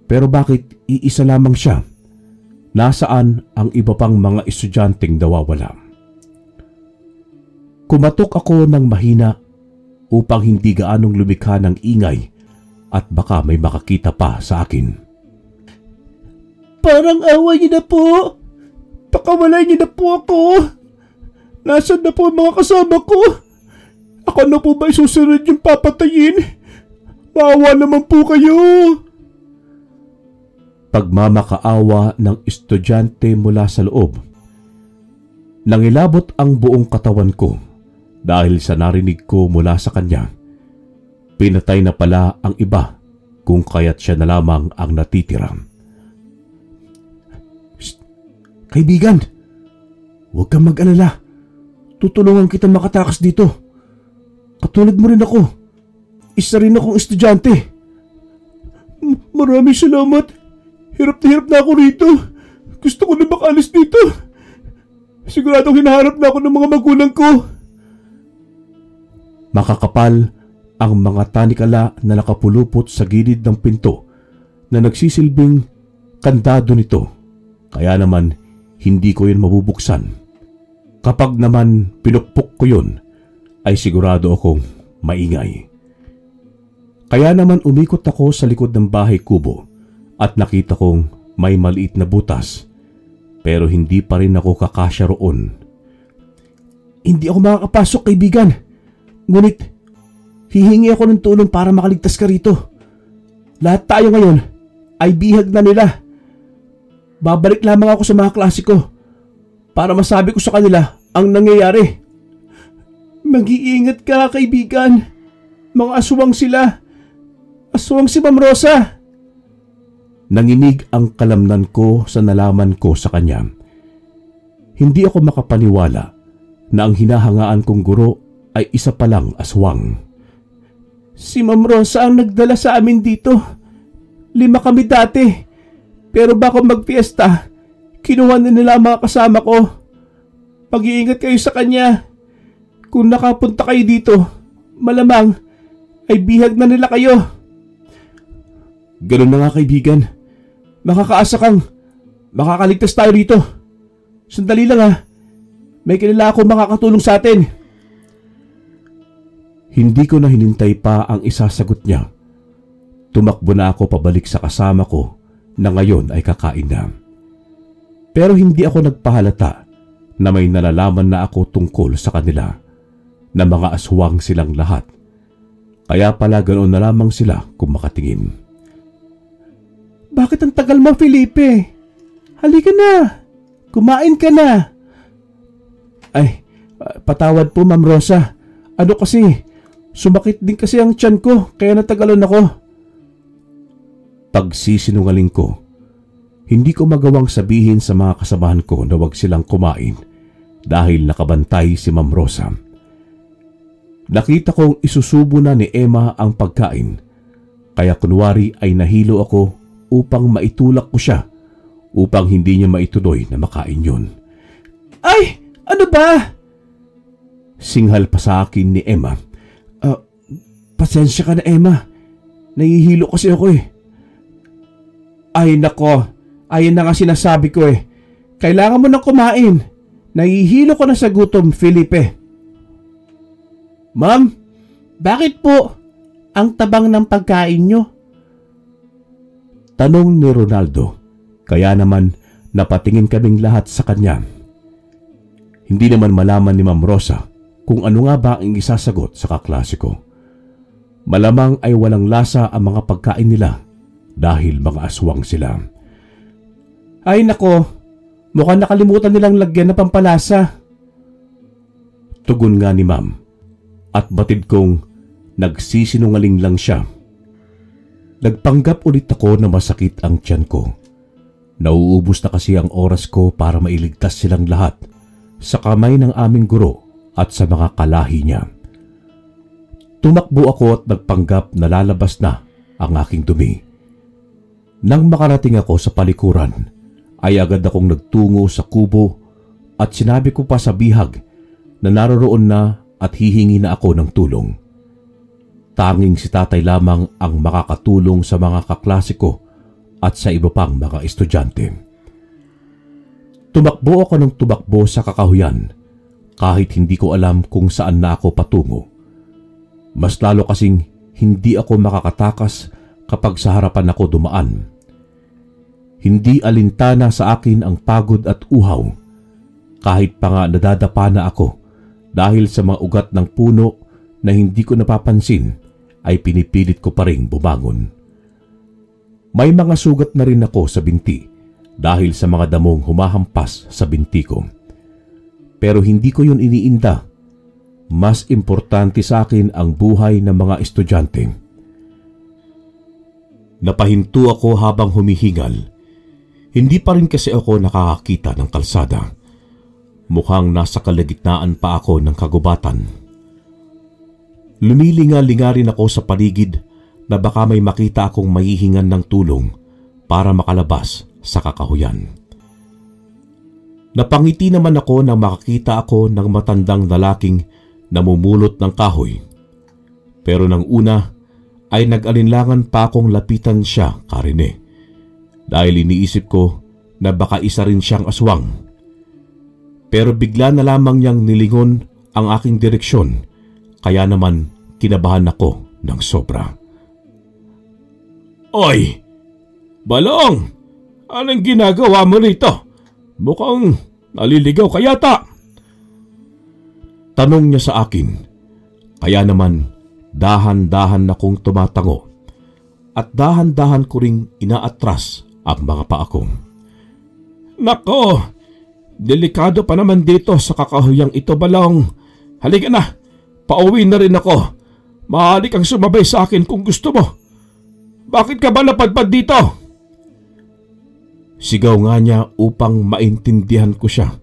Pero bakit iisa lamang siya? Nasaan ang iba pang mga estudyanteng nawawala? Kumatok ako ng mahina upang hindi gaanong lumikha ng ingay at baka may makakita pa sa akin. Parang awa niyo na po. Pakawalay niyo na po ako. Nasaan na po ang mga kasama ko? Ako na po ba isusunod yung papatayin? Maawa naman po kayo. Pagmamakaawa ng estudyante mula sa loob. Nangilabot ang buong katawan ko dahil sa narinig ko mula sa kanya. Pinatay na pala ang iba kung kaya't siya na lamang ang natitira. Shh! Kaibigan, huwag kang mag-alala. Tutulungan kita makatakas dito. Katulad mo rin ako. Isa rin akong estudyante. Maraming salamat. Hirap na ako rito. Gusto ko na makaalis dito. Siguradong hinaharap na ako ng mga magulang ko. Makakapal ang mga tanikala na nakapulupot sa gilid ng pinto na nagsisilbing kandado nito. Kaya naman hindi ko yun mabubuksan. Kapag naman pinukpok ko yun, ay sigurado akong maingay. Kaya naman umikot ako sa likod ng bahay kubo at nakita kong may maliit na butas, pero hindi pa rin ako kakasya roon. Hindi ako makakapasok, kaibigan. Ngunit hihingi ako ng tulong para makaligtas ka rito. Lahat tayo ngayon ay bihag na nila. Babalik lamang ako sa mga klase ko para masabi ko sa kanila ang nangyayari. Mag-iingat ka, kaibigan. Mga aswang sila. Aswang si Ma'am Rosa. Nanginig ang kalamnan ko sa nalaman ko sa kanya. Hindi ako makapaniwala na ang hinahangaan kong guro ay isa palang aswang. Si Ma'am Rosa ang nagdala sa amin dito. 5 kami dati. Pero bago magpiesta, kinuha na nila ang mga kasama ko. Mag-iingat kayo sa kanya. Kung nakapunta kayo dito, malamang ay bihag na nila kayo. Ganun na nga, kaibigan. Makakaasa kang makakaligtas tayo dito. Sandali lang ha. May kilala akong makakatulong sa atin. Hindi ko na hinintay pa ang isasagot niya. Tumakbo na ako pabalik sa kasama ko na ngayon ay kakain na. Pero hindi ako nagpahalata na may nalalaman na ako tungkol sa kanila, na mga aswang silang lahat. Kaya pala ganoon na lamang sila kung makatingin. Bakit ang tagal mo, Felipe? Halika na. Kumain ka na. Ay, patawad po, Ma'am Rosa. Ano kasi, sumakit din kasi ang tiyan ko, kaya natagalan ako. Pagsisinungaling ko, hindi ko magawang sabihin sa mga kasamahan ko na wag silang kumain dahil nakabantay si Ma'am Rosa. Nakita kong isusubo na ni Emma ang pagkain, kaya kunwari ay nahilo ako upang maitulak ko siya upang hindi niya maituloy na makain yun. Ay! Ano ba? Singhal pa sa akin ni Emma. Pasensya ka na, Emma. Nahihilo kasi ako eh. Ay nako, ayun na nga sinasabi ko eh. Kailangan mo nang kumain. Nahihilo ko na sa gutom, Felipe. Ma'am, bakit po ang tabang ng pagkain nyo? Tanong ni Ronaldo, kaya naman napatingin kaming lahat sa kanya. Hindi naman malaman ni Ma'am Rosa kung ano nga ba ang isasagot sa kaklase ko. Malamang ay walang lasa ang mga pagkain nila dahil mga aswang sila. Ay nako, mukhang nakalimutan nilang lagyan na pampalasa. Tugon nga ni Ma'am, at batid kong nagsisinungaling lang siya. Nagpanggap ulit ako na masakit ang tiyan ko. Nauubos na kasi ang oras ko para mailigtas silang lahat sa kamay ng aming guro at sa mga kalahi niya. Tumakbo ako at nagpanggap na lalabas na ang aking dumi. Nang makarating ako sa palikuran, ay agad akong nagtungo sa kubo at sinabi ko pa sa bihag na naroroon na at hihingi na ako ng tulong. Tanging si tatay lamang ang makakatulong sa mga kaklase ko at sa iba pang mga estudyante. Tumakbo ako ng tumakbo sa kakahuyan kahit hindi ko alam kung saan na ako patungo. Mas lalo kasing hindi ako makakatakas kapag sa harapan ako dumaan. Hindi alintana sa akin ang pagod at uhaw, kahit pa nga nadadapa na ako dahil sa mga ugat ng puno na hindi ko napapansin ay pinipilit ko pa ring bumangon. May mga sugat na rin ako sa binti dahil sa mga damong humahampas sa binti ko. Pero hindi ko yun iniinda. Mas importante sa akin ang buhay ng mga estudyante. Napahinto ako habang humihingal. Hindi pa rin kasi ako nakakakita ng kalsada. Mukhang nasa kalagitnaan pa ako ng kagubatan. Lumilinga-linga rin ako sa paligid na baka may makita akong mahihingan ng tulong para makalabas sa kakahuyan. Napangiti naman ako nang makakita ako ng matandang lalaking namumulot ng kahoy. Pero nang una ay nag-alinlangan pa akong lapitan siya, Karine, dahil iniisip ko na baka isa rin siyang aswang. Pero bigla na lamang niyang nilingon ang aking direksyon, kaya naman kinabahan ako ng sobra. "Oy! Balong! Anong ginagawa mo rito? Mukhang naliligaw ka yata." Tanong niya sa akin, kaya naman dahan-dahan akong tumatango at dahan-dahan ko ring inaatras ang mga paa ko. "Nako, delikado pa naman dito sa kakahuyang ito, Balong. Halika na, pauwi na rin ako. Maaari kang sumabay sa akin kung gusto mo. Bakit ka ba napadpad dito?" Sigaw nga niya upang maintindihan ko siya.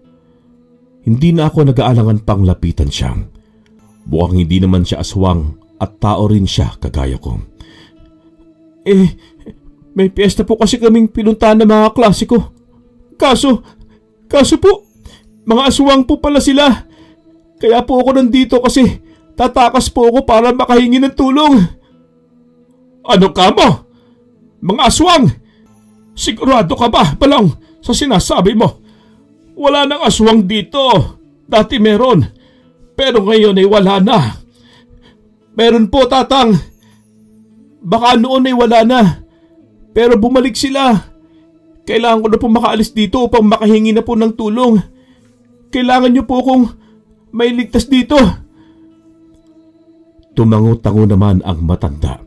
Hindi na ako nag-aalangan pang lapitan siya. Mukhang hindi naman siya aswang at tao rin siya kagaya ko. May piyesta po kasi kaming pinuntahan ng mga klase ko. Kaso po, mga aswang po pala sila. Kaya po ako nandito kasi tatakas po ako para makahingi ng tulong." "Ano ka mo? Mga aswang? Sigurado ka ba, Balong, sa sinasabi mo? Wala nang aswang dito. Dati meron, pero ngayon ay wala na." "Meron po, Tatang. Baka noon ay wala na, pero bumalik sila. Kailangan ko na po makaalis dito upang makahingi na po ng tulong. Kailangan niyo po akong mailigtas dito." Tumango-tango naman ang matanda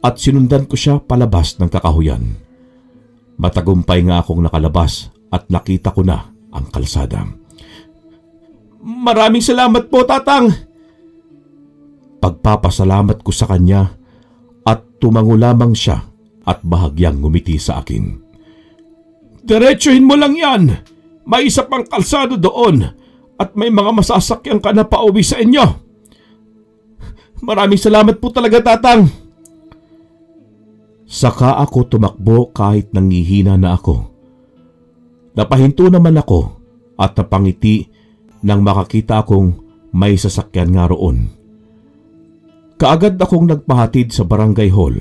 at sinundan ko siya palabas ng kakahuyan. Matagumpay nga akong nakalabas at nakita ko na ang kalsada. "Maraming salamat po, Tatang." Pagpapasalamat ko sa kanya at tumango lamang siya at bahagyang ngumiti sa akin. "Diretsuhin mo lang yan. May isa pang kalsada doon at may mga masasakyan ka na pauwi sa inyo." "Maraming salamat po talaga, Tatang." Saka ako tumakbo kahit nangihina na ako. Napahinto naman ako at napangiti nang makakita akong may sasakyan nga roon. Kaagad akong nagpahatid sa barangay hall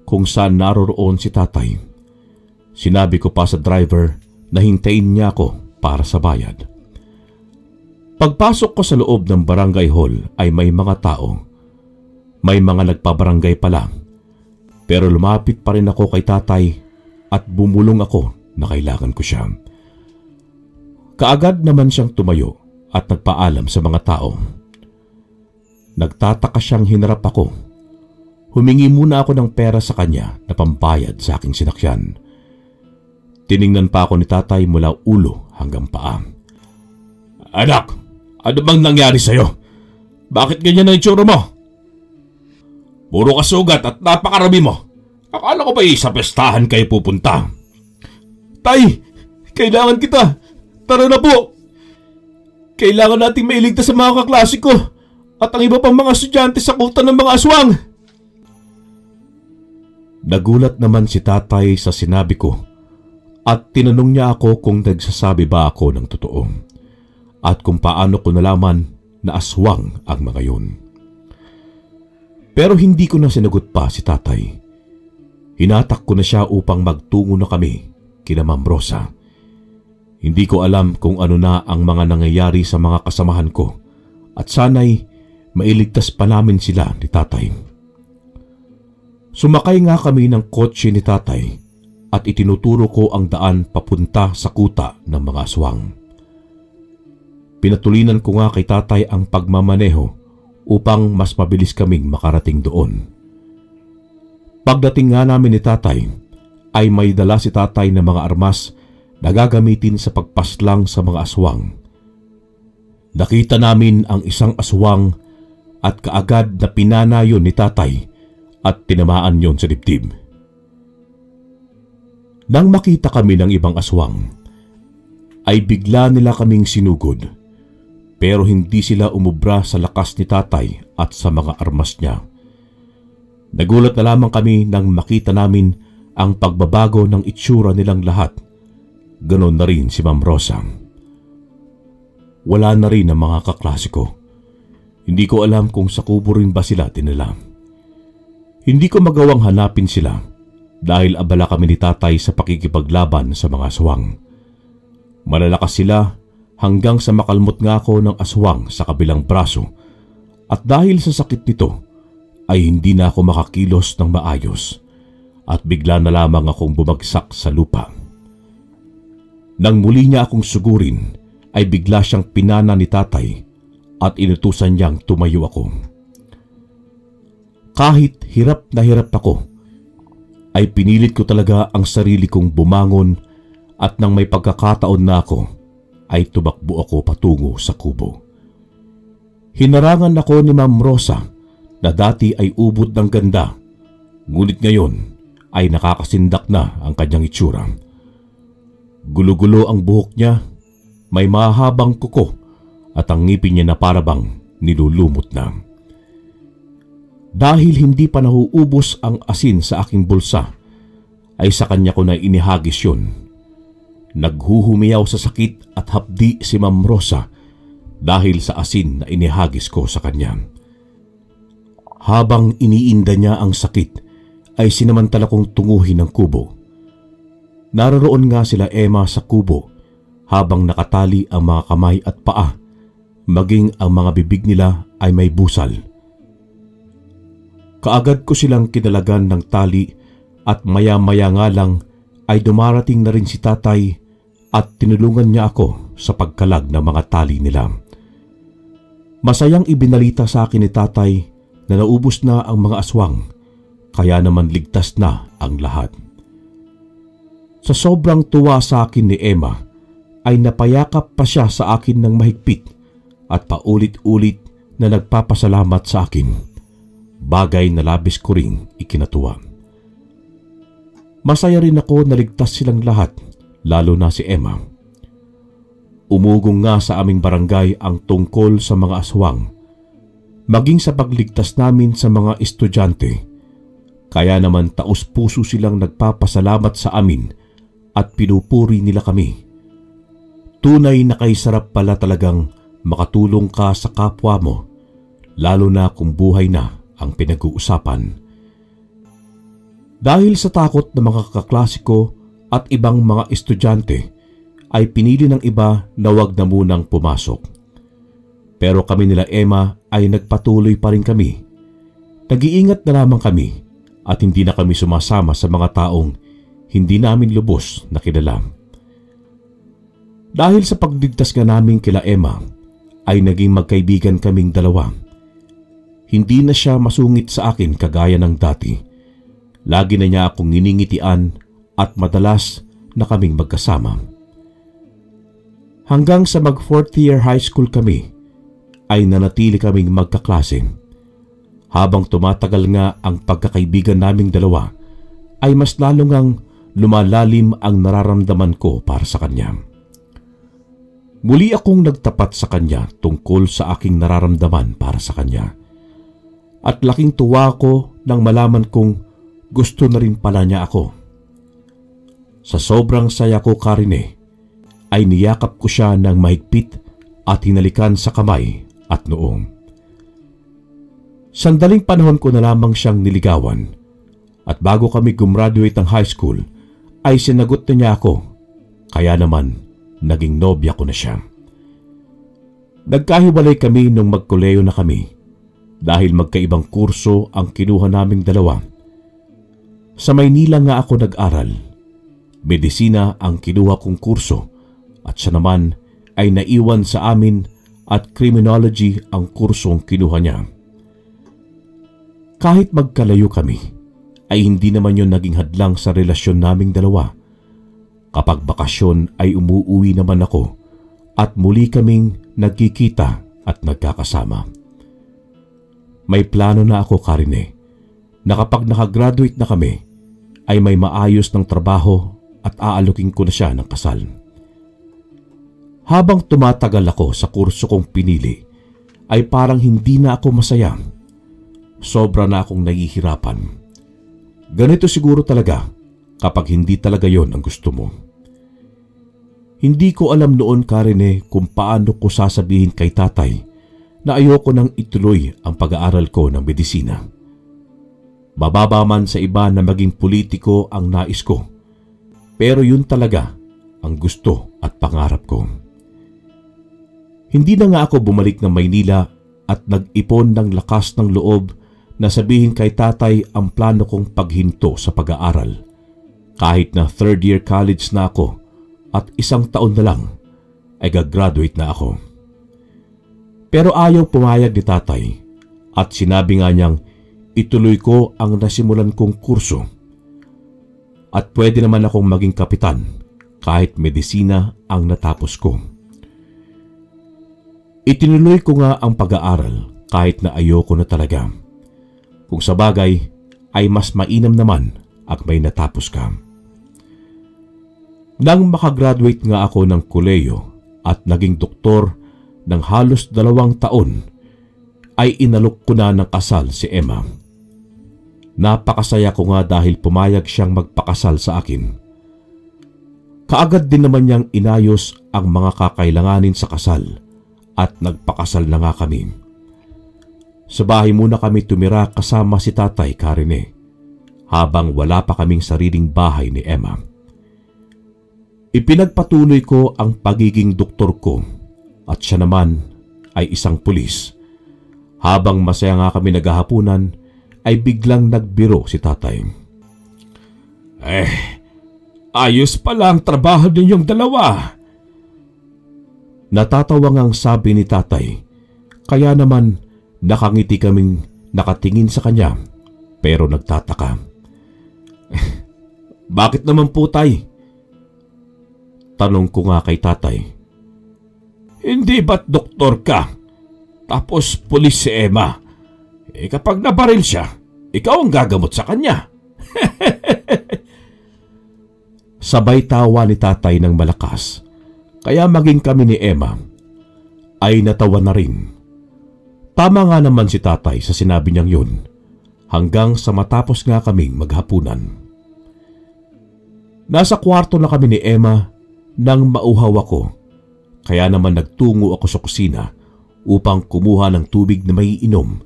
kung saan naroroon si Tatay. Sinabi ko pa sa driver na hintayin niya ako para sa bayad. Pagpasok ko sa loob ng barangay hall ay may mga tao. May mga nagpabarangay pala. Pero lumapit pa rin ako kay Tatay at bumulong ako na kailangan ko siya. Kaagad naman siyang tumayo at nagpaalam sa mga tao. Nagtataka siyang hinarap ako. Humingi muna ako ng pera sa kanya na pambayad sa aking sinakyan. Tiningnan pa ako ni Tatay mula ulo hanggang paa. "Anak, ano bang nangyari sa'yo? Bakit ganyan na itsura mo? Puro kasugat at napakarami mo. Akala ko ba sa pestahan kayo pupunta?" "Tay, kailangan kita. Tara na po. Kailangan nating mailigtas sa mga kaklase ko at ang iba pang mga estudyante sa kuta ng mga aswang." Nagulat naman si Tatay sa sinabi ko at tinanong niya ako kung nagsasabi ba ako ng totoo at kung paano ko nalaman na aswang ang mga yun. Pero hindi ko na sinagot pa si Tatay. Hinatak ko na siya upang magtungo na kami kina Ma'am Rosa. Hindi ko alam kung ano na ang mga nangyayari sa mga kasamahan ko at sana'y mailigtas pa namin sila ni tatay. Sumakay nga kami ng kotse ni tatay at itinuturo ko ang daan papunta sa kuta ng mga aswang. Pinatulinan ko nga kay tatay ang pagmamaneho upang mas mabilis kaming makarating doon. Pagdating nga namin ni tatay, ay may dala si tatay ng mga armas na gagamitin sa pagpaslang sa mga aswang. Nakita namin ang isang aswang at kaagad na pinana yun ni tatay at tinamaan yon sa dibdib. Nang makita kami ng ibang aswang, ay bigla nila kaming sinugod, pero hindi sila umubra sa lakas ni tatay at sa mga armas niya. Nagulat na lamang kami nang makita namin ang pagbabago ng itsura nilang lahat. Ganon na rin si Ma'am Rosa. Wala na rin ang mga kaklase ko. Hindi ko alam kung sa kubo rin ba sila dinala. Hindi ko magawang hanapin sila dahil abala kami ni tatay sa pakikipaglaban sa mga aswang. Malalakas sila hanggang sa makalmot nga ako ng aswang sa kabilang braso at dahil sa sakit nito ay hindi na ako makakilos ng maayos at bigla na lamang akong bumagsak sa lupa. Nang muli niya akong sugurin ay bigla siyang pinana ni tatay at inutusan niyang tumayo ako. Kahit hirap na hirap ako, ay pinilit ko talaga ang sarili kong bumangon at nang may pagkakataon na ako, ay tumakbo ako patungo sa kubo. Hinarangan ako ni Ma'am Rosa na dati ay ubod ng ganda, ngunit ngayon ay nakakasindak na ang kanyang itsura. Gulo-gulo ang buhok niya, may mahabang kuko at ang ngipin niya na parabang nilulumot na. Dahil hindi pa nahuubos ang asin sa aking bulsa, ay sa kanya ko na inihagis yun. Naghuhumiyaw sa sakit at hapdi si Ma'am Rosa dahil sa asin na inihagis ko sa kanya. Habang iniinda niya ang sakit, ay sinamantala kong tunguhin ang kubo. Naroon nga sila Emma sa kubo habang nakatali ang mga kamay at paa, maging ang mga bibig nila ay may busal. Kaagad ko silang kinalagan ng tali at maya-maya nga lang ay dumarating na rin si tatay at tinulungan niya ako sa pagkalag ng mga tali nila. Masayang ibinalita sa akin ni tatay na naubos na ang mga aswang, kaya naman ligtas na ang lahat. Sa sobrang tuwa sa akin ni Emma, ay napayakap pa siya sa akin ng mahigpit at paulit-ulit na nagpapasalamat sa akin, bagay na labis ko ring ikinatuwa. Masaya rin ako na ligtas silang lahat, lalo na si Emma. Umugong nga sa aming barangay ang tungkol sa mga aswang, maging sa pagligtas namin sa mga estudyante. Kaya naman taos-puso silang nagpapasalamat sa amin at pinupuri nila kami. Tunay na kay sarap pala talagang makatulong ka sa kapwa mo, lalo na kung buhay na ang pinag-uusapan. Dahil sa takot ng mga kaklase ko at ibang mga estudyante, ay pinili ng iba na wag na munang pumasok. Pero kami nila Emma ay nagpatuloy pa rin kami. Nag-iingat na lamang kami at hindi na kami sumasama sa mga taong hindi namin lubos na kilala. Dahil sa pagligtas nga namin kila Emma, ay naging magkaibigan kaming dalawa. Hindi na siya masungit sa akin kagaya ng dati. Lagi na niya akong nginingitian at madalas na kaming magkasama. Hanggang sa mag-4th year high school kami, ay nanatili kaming magkaklase. Habang tumatagal nga ang pagkakaibigan naming dalawa, ay mas lalo ngang lumalalim ang nararamdaman ko para sa kanya. Muli akong nagtapat sa kanya tungkol sa aking nararamdaman para sa kanya. At laking tuwa ko nang malaman kong gusto na rin pala niya ako. Sa sobrang saya ko, Karine, ay niyakap ko siya ng mahigpit at hinalikan sa kamay at noong. Sandaling panahon ko na lamang siyang niligawan at bago kami gumraduate ng high school ay sinagot na niya ako, kaya naman naging nobya ko na siya. Nagkahiwalay kami nung magkoleyo na kami dahil magkaibang kurso ang kinuha naming dalawa. Sa Maynila nga ako nag-aral. Medisina ang kinuha kong kurso at siya naman ay naiwan sa amin at criminology ang kursong kinuha niya. Kahit magkalayo kami, ay hindi naman yon naging hadlang sa relasyon naming dalawa. Kapag bakasyon ay umuuwi naman ako at muli kaming nagkikita at nagkakasama. May plano na ako, Karine, na kapag nakagraduate na kami, ay may maayos ng trabaho at aalukin ko na siya ng kasal. Habang tumatagal ako sa kurso kong pinili, ay parang hindi na ako masaya. Sobra na akong nahihirapan. Ganito siguro talaga kapag hindi talaga yon ang gusto mo. Hindi ko alam noon, Karine, kung paano ko sasabihin kay tatay na ayoko nang ituloy ang pag-aaral ko ng medisina. Mababa man sa iba na maging politiko ang nais ko, pero yun talaga ang gusto at pangarap ko. Hindi na nga ako bumalik ng Maynila at nag-ipon ng lakas ng loob na sabihin kay tatay ang plano kong paghinto sa pag-aaral. Kahit na third year college na ako at 1 taon na lang ay gagraduate na ako. Pero ayaw pumayag ni tatay at sinabi nga niyang ituloy ko ang nasimulan kong kurso at pwede naman akong maging kapitan kahit medisina ang natapos ko. Itinuloy ko nga ang pag-aaral kahit na ayoko na talaga. Kung sa bagay ay mas mainam naman at may natapos ka. Nang makagraduate nga ako ng koleyo at naging doktor ng halos 2 taon, ay inalok ko na ng kasal si Emma. Napakasaya ko nga dahil pumayag siyang magpakasal sa akin. Kaagad din naman niyang inayos ang mga kakailanganin sa kasal at nagpakasal na nga kami. Sa bahay muna kami tumira kasama si tatay, Karine, habang wala pa kaming sariling bahay ni Emma. Ipinagpatuloy ko ang pagiging doktor ko at siya naman ay isang pulis. Habang masaya nga kami naghahapunan, ay biglang nagbiro si tatay. Ayos pala ang trabaho ninyong dalawa. Natatawa ngang sabi ni tatay, kaya naman nakangiti kaming nakatingin sa kanya pero nagtataka. Bakit naman po, tay? Tanong ko nga kay tatay. Hindi ba't doktor ka? Tapos pulis si Emma. Kapag nabaril siya, ikaw ang gagamot sa kanya. Sabay tawa ni tatay ng malakas. Kaya maging kami ni Emma ay natawa na rin. Tama nga naman si tatay sa sinabi niyang yun hanggang sa matapos nga kaming maghapunan. Nasa kwarto na kami ni Emma nang mauhaw ako. Kaya naman nagtungo ako sa kusina upang kumuha ng tubig na may inom.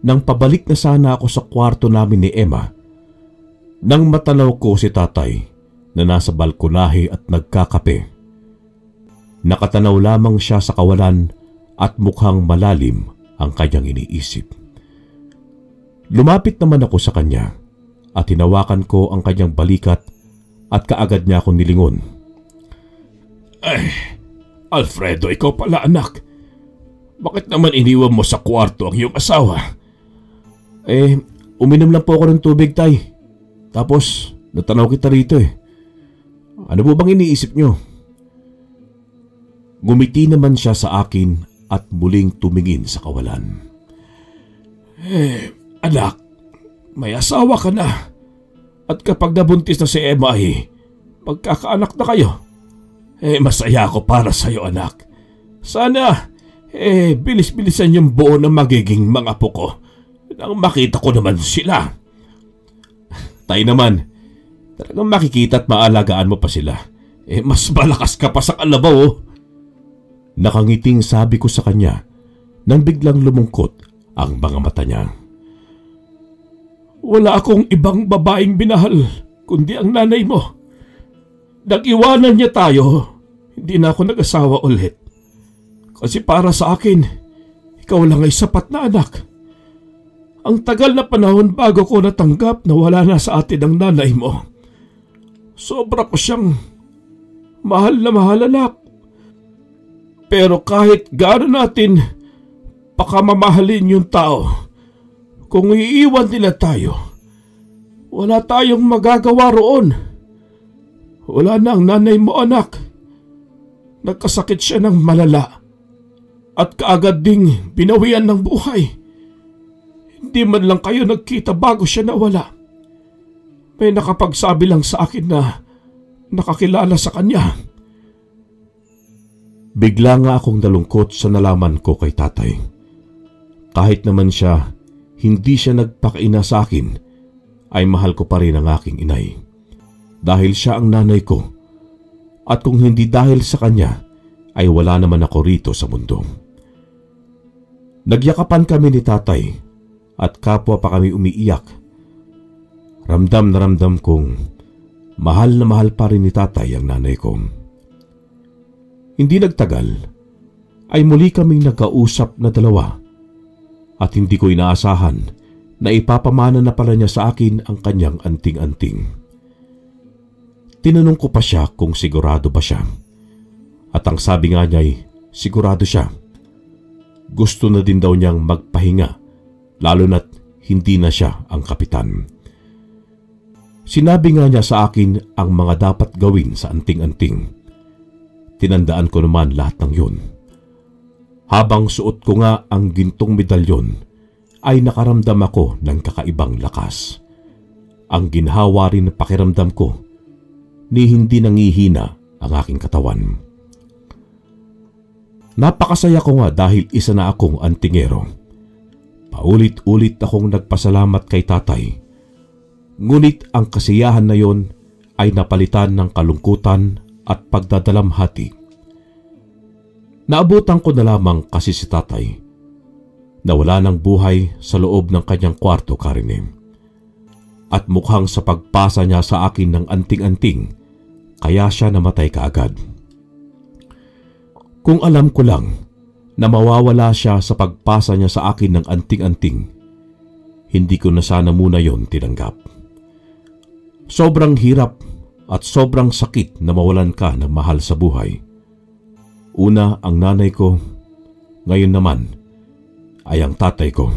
Nang pabalik na sana ako sa kwarto namin ni Emma, nang matanaw ko si tatay na nasa balkonahe at nagkakape. Nakatanaw lamang siya sa kawalan at mukhang malalim ang kanyang iniisip. Lumapit naman ako sa kanya at hinawakan ko ang kanyang balikat at kaagad niya akong nilingon. Alfredo, ikaw pala anak. Bakit naman iniwan mo sa kwarto ang iyong asawa? Uminom lang po ako ng tubig, tay. Tapos natanaw kita rito . Ano po bang iniisip niyo? Gumiti naman siya sa akin at muling tumingin sa kawalan. Anak, may asawa ka na. At kapag nabuntis na si Emma magkakaanak na kayo. Masaya ako para sa iyo, anak. Sana, bilis-bilisan yung buo na magiging mga apo ko nang makita ko naman sila. Tay naman, talagang makikita at maalagaan mo pa sila. Mas malakas ka pa sa kalabaw. Nakangiting sabi ko sa kanya nang biglang lumungkot ang mga mata niya. Wala akong ibang babaeng binahal kundi ang nanay mo. Nag-iwanan niya tayo, hindi na ako nag-asawa ulit. Kasi para sa akin, ikaw lang ay sapat na anak. Ang tagal na panahon bago ko natanggap na wala na sa atin ang nanay mo. Sobra ko siyang mahal na mahal, anak. Pero kahit gaano natin pakamamahalin yung tao, kung iiwan nila tayo, wala tayong magagawa roon. Wala na ang nanay mo, anak. Nagkasakit siya ng malala at kaagad ding binawian ng buhay. Hindi man lang kayo nagkita bago siya nawala. May nakapagsabi lang sa akin na nakakilala sa kanya. Bigla nga akong nalungkot sa nalaman ko kay tatay. Kahit naman siya, hindi siya nagpakaina sa akin, ay mahal ko pa rin ang aking inay. Dahil siya ang nanay ko. At kung hindi dahil sa kanya, ay wala naman ako rito sa mundo. Nagyakapan kami ni tatay at kapwa pa kami umiiyak. Ramdam na ramdam kong mahal na mahal pa rin ni tatay ang nanay ko. Hindi nagtagal ay muli kaming nagkausap na dalawa at hindi ko inaasahan na ipapamana na pala niya sa akin ang kanyang anting-anting. Tinanong ko pa siya kung sigurado ba siya at ang sabi nga niya ay sigurado siya. Gusto na din daw niyang magpahinga lalo na't hindi na siya ang kapitan. Sinabi nga niya sa akin ang mga dapat gawin sa anting-anting. Tinandaan ko naman lahat ng yun. Habang suot ko nga ang gintong medalyon, ay nakaramdam ako ng kakaibang lakas. Ang ginhawa rin na pakiramdam ko, ni hindi nangihina ang aking katawan. Napakasaya ko nga dahil isa na akong antingero. Paulit-ulit akong nagpasalamat kay tatay. Ngunit ang kasiyahan na yon ay napalitan ng kalungkutan at pagdadalamhati. Naabutan ko na lamang kasi si tatay na wala ng buhay sa loob ng kanyang kwarto, Karine. At mukhang sa pagpasa niya sa akin ng anting-anting, kaya siya namatay kaagad. Kung alam ko lang na mawawala siya sa pagpasa niya sa akin ng anting-anting, hindi ko na sana muna yon tinanggap. Sobrang hirap at sobrang sakit na mawalan ka ng mahal sa buhay. Una ang nanay ko, ngayon naman ay ang tatay ko.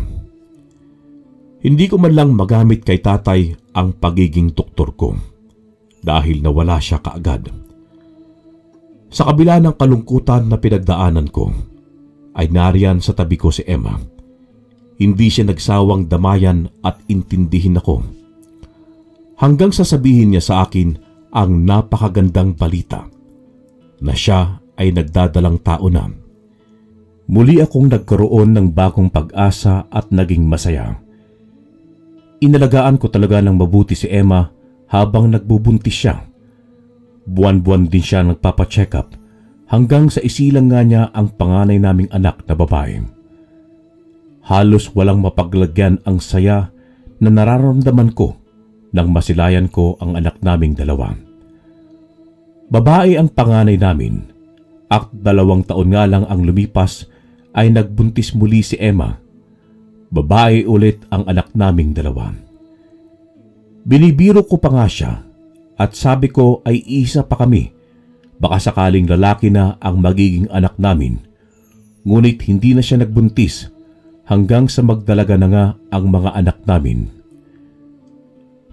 Hindi ko man lang magamit kay tatay ang pagiging doktor ko dahil nawala siya kaagad. Sa kabila ng kalungkutan na pinagdaanan ko, ay nariyan sa tabi ko si Emma. Hindi siya nagsawang damayan at intindihin ako. Hanggang sasabihin niya sa akin ang napakagandang balita na siya ay nagdadalang tao na. Muli akong nagkaroon ng bagong pag-asa at naging masaya. Inalagaan ko talaga ng mabuti si Emma habang nagbubuntis siya. Buwan-buwan din siya nagpapacheck up hanggang sa isilang nga niya ang panganay naming anak na babae. Halos walang mapaglagyan ang saya na nararamdaman ko nang masilayan ko ang anak naming dalawa. Babae ang panganay namin at 2 taon nga lang ang lumipas ay nagbuntis muli si Emma. Babae ulit ang anak naming dalawa. Binibiro ko pa nga siya at sabi ko ay isa pa kami. Baka sakaling lalaki na ang magiging anak namin. Ngunit hindi na siya nagbuntis hanggang sa magdalaga na nga ang mga anak namin.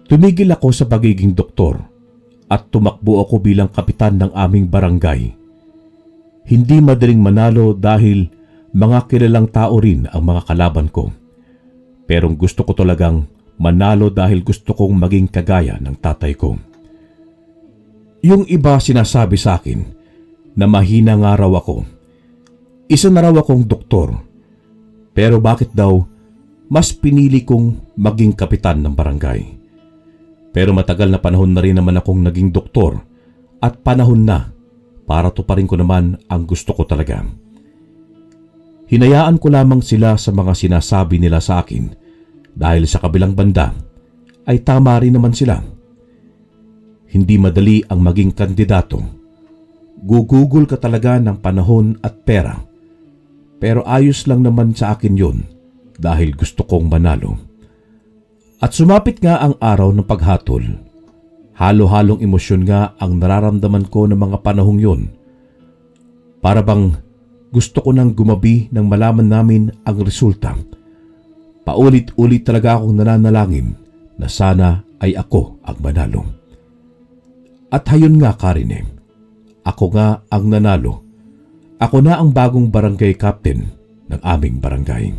Tumigil ako sa pagiging doktor at tumakbo ako bilang kapitan ng aming barangay. Hindi madaling manalo dahil mga kilalang tao rin ang mga kalaban ko. Pero gusto ko talagang manalo dahil gusto kong maging kagaya ng tatay ko. Yung iba sinasabi sa akin na mahina nga raw ako. Isa na raw akong doktor. Pero bakit daw mas pinili kong maging kapitan ng barangay? Pero matagal na panahon na rin naman akong naging doktor at panahon na para tuparin ko naman ang gusto ko talaga. Hinayaan ko lamang sila sa mga sinasabi nila sa akin dahil sa kabilang banda ay tama rin naman sila. Hindi madali ang maging kandidato. Gugugol ka talaga ng panahon at pera. Pero ayos lang naman sa akin yun dahil gusto kong manalo. At sumapit nga ang araw ng paghatol. Halo-halong emosyon nga ang nararamdaman ko ng mga panahong yun. Para bang gusto ko nang gumabi nang malaman namin ang resulta. Paulit-ulit talaga akong nananalangin na sana ay ako ang manalo. At hayon nga, Karine, ako nga ang nanalo. Ako na ang bagong barangay captain ng aming barangay.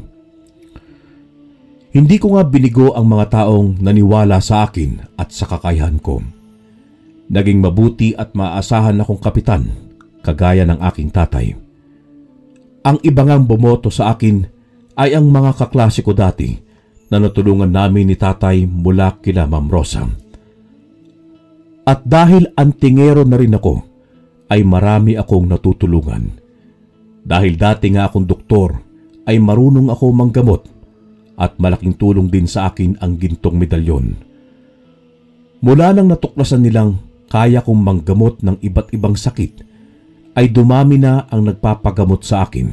Hindi ko nga binigo ang mga taong naniwala sa akin at sa kakayahan ko. Naging mabuti at maaasahan akong kapitan, kagaya ng aking tatay. Ang iba ngang bumoto sa akin ay ang mga kaklase ko dati na natulungan namin ni tatay mula kila Ma'am Rosa. At dahil antingero na rin ako, ay marami akong natutulungan. Dahil dati nga akong doktor, ay marunong ako manggamot at malaking tulong din sa akin ang gintong medalyon. Mula nang natuklasan nilang kaya kong manggamot ng iba't ibang sakit, ay dumami na ang nagpapagamot sa akin.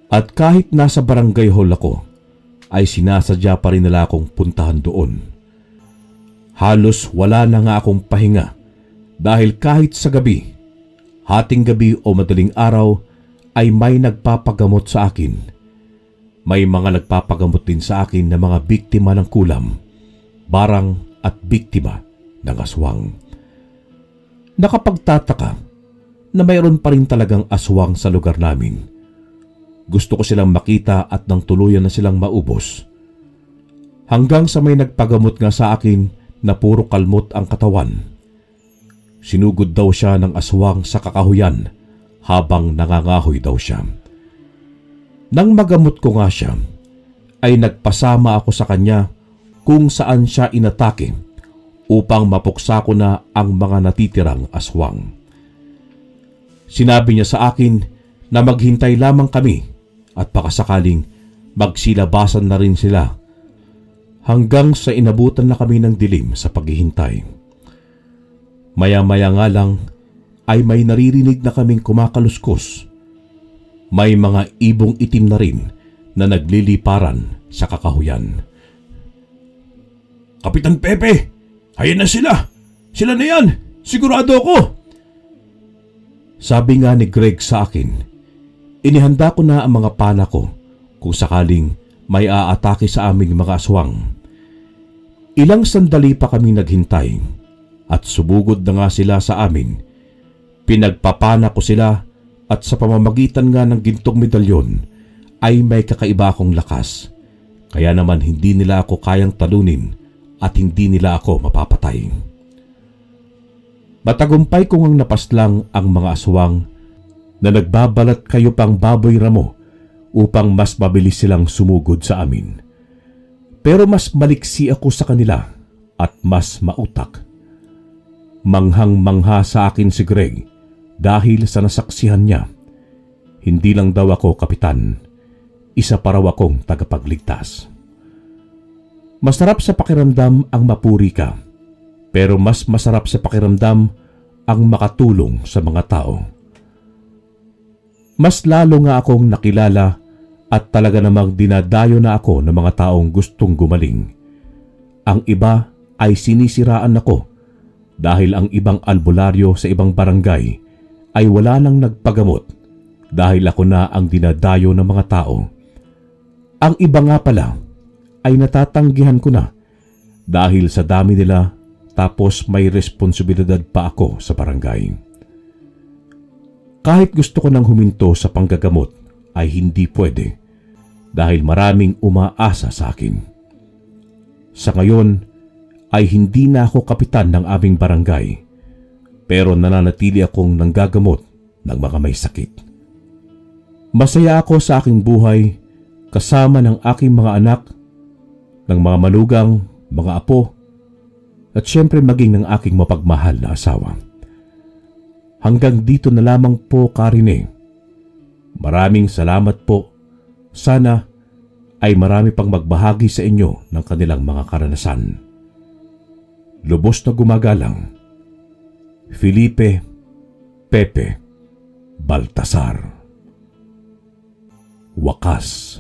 At kahit nasa barangay hall ako, ay sinasadya pa rin nila akong puntahan doon. Halos wala na nga akong pahinga dahil kahit sa gabi, hating gabi o madaling araw, ay may nagpapagamot sa akin. May mga nagpapagamot din sa akin na mga biktima ng kulam, barang at biktima ng aswang. Nakapagtataka na mayroon pa rin talagang aswang sa lugar namin. Gusto ko silang makita at nang tuluyan na silang maubos. Hanggang sa may nagpagamot nga sa akin na puro kalmot ang katawan. Sinugod daw siya ng aswang sa kakahuyan habang nangangahoy daw siya. Nang magamot ko nga siya, ay nagpasama ako sa kanya kung saan siya inatake upang mapuksa ko na ang mga natitirang aswang. Sinabi niya sa akin na maghintay lamang kami at pakasakaling magsilabasan na rin sila hanggang sa inabutan na kami ng dilim sa paghihintay. Maya-maya nga lang ay may naririnig na kaming kumakaluskos. May mga ibong itim na rin na nagliliparan sa kakahuyan. Kapitan Pepe! Ayan na sila! Sila na yan! Sigurado ako! Sabi nga ni Greg sa akin, inihanda ko na ang mga pana ko kung sakaling may aatake sa aming mga aswang. Ilang sandali pa kami naghintay at sumugod na nga sila sa amin. Pinagpapana ko sila at sa pamamagitan nga ng gintong medalyon ay may kakaiba akong lakas. Kaya naman hindi nila ako kayang talunin at hindi nila ako mapapatay. Matagumpay ko ngang napaslang ang mga aswang na nagbabalat kayo pang baboy ramo upang mas mabilis silang sumugod sa amin. Pero mas maliksi ako sa kanila at mas mautak. Manghang-mangha sa akin si Greg dahil sa nasaksihan niya. Hindi lang daw ako kapitan, isa pa raw akong tagapagligtas. Masarap sa pakiramdam ang mapuri ka, pero mas masarap sa pakiramdam ang makatulong sa mga tao. Mas lalo nga akong nakilala at talaga namang dinadayo na ako ng mga taong gustong gumaling. Ang iba ay sinisiraan ako dahil ang ibang albularyo sa ibang barangay ay wala nang nagpagamot dahil ako na ang dinadayo ng mga tao. Ang iba nga pala ay natatanggihan ko na dahil sa dami nila tapos may responsibilidad pa ako sa barangay. Kahit gusto ko nang huminto sa panggagamot ay hindi pwede dahil maraming umaasa sa akin. Sa ngayon ay hindi na ako kapitan ng aming barangay pero nananatili akong nanggagamot ng mga may sakit. Masaya ako sa aking buhay kasama ng aking mga anak, ng mga manugang, mga apo, at syempre maging ng aking mapagmahal na asawa. Hanggang dito na lamang po, Karine. Maraming salamat po. Sana ay marami pang magbahagi sa inyo ng kanilang mga karanasan. Lubos na gumagalang, Felipe Pepe Baltasar. Wakas.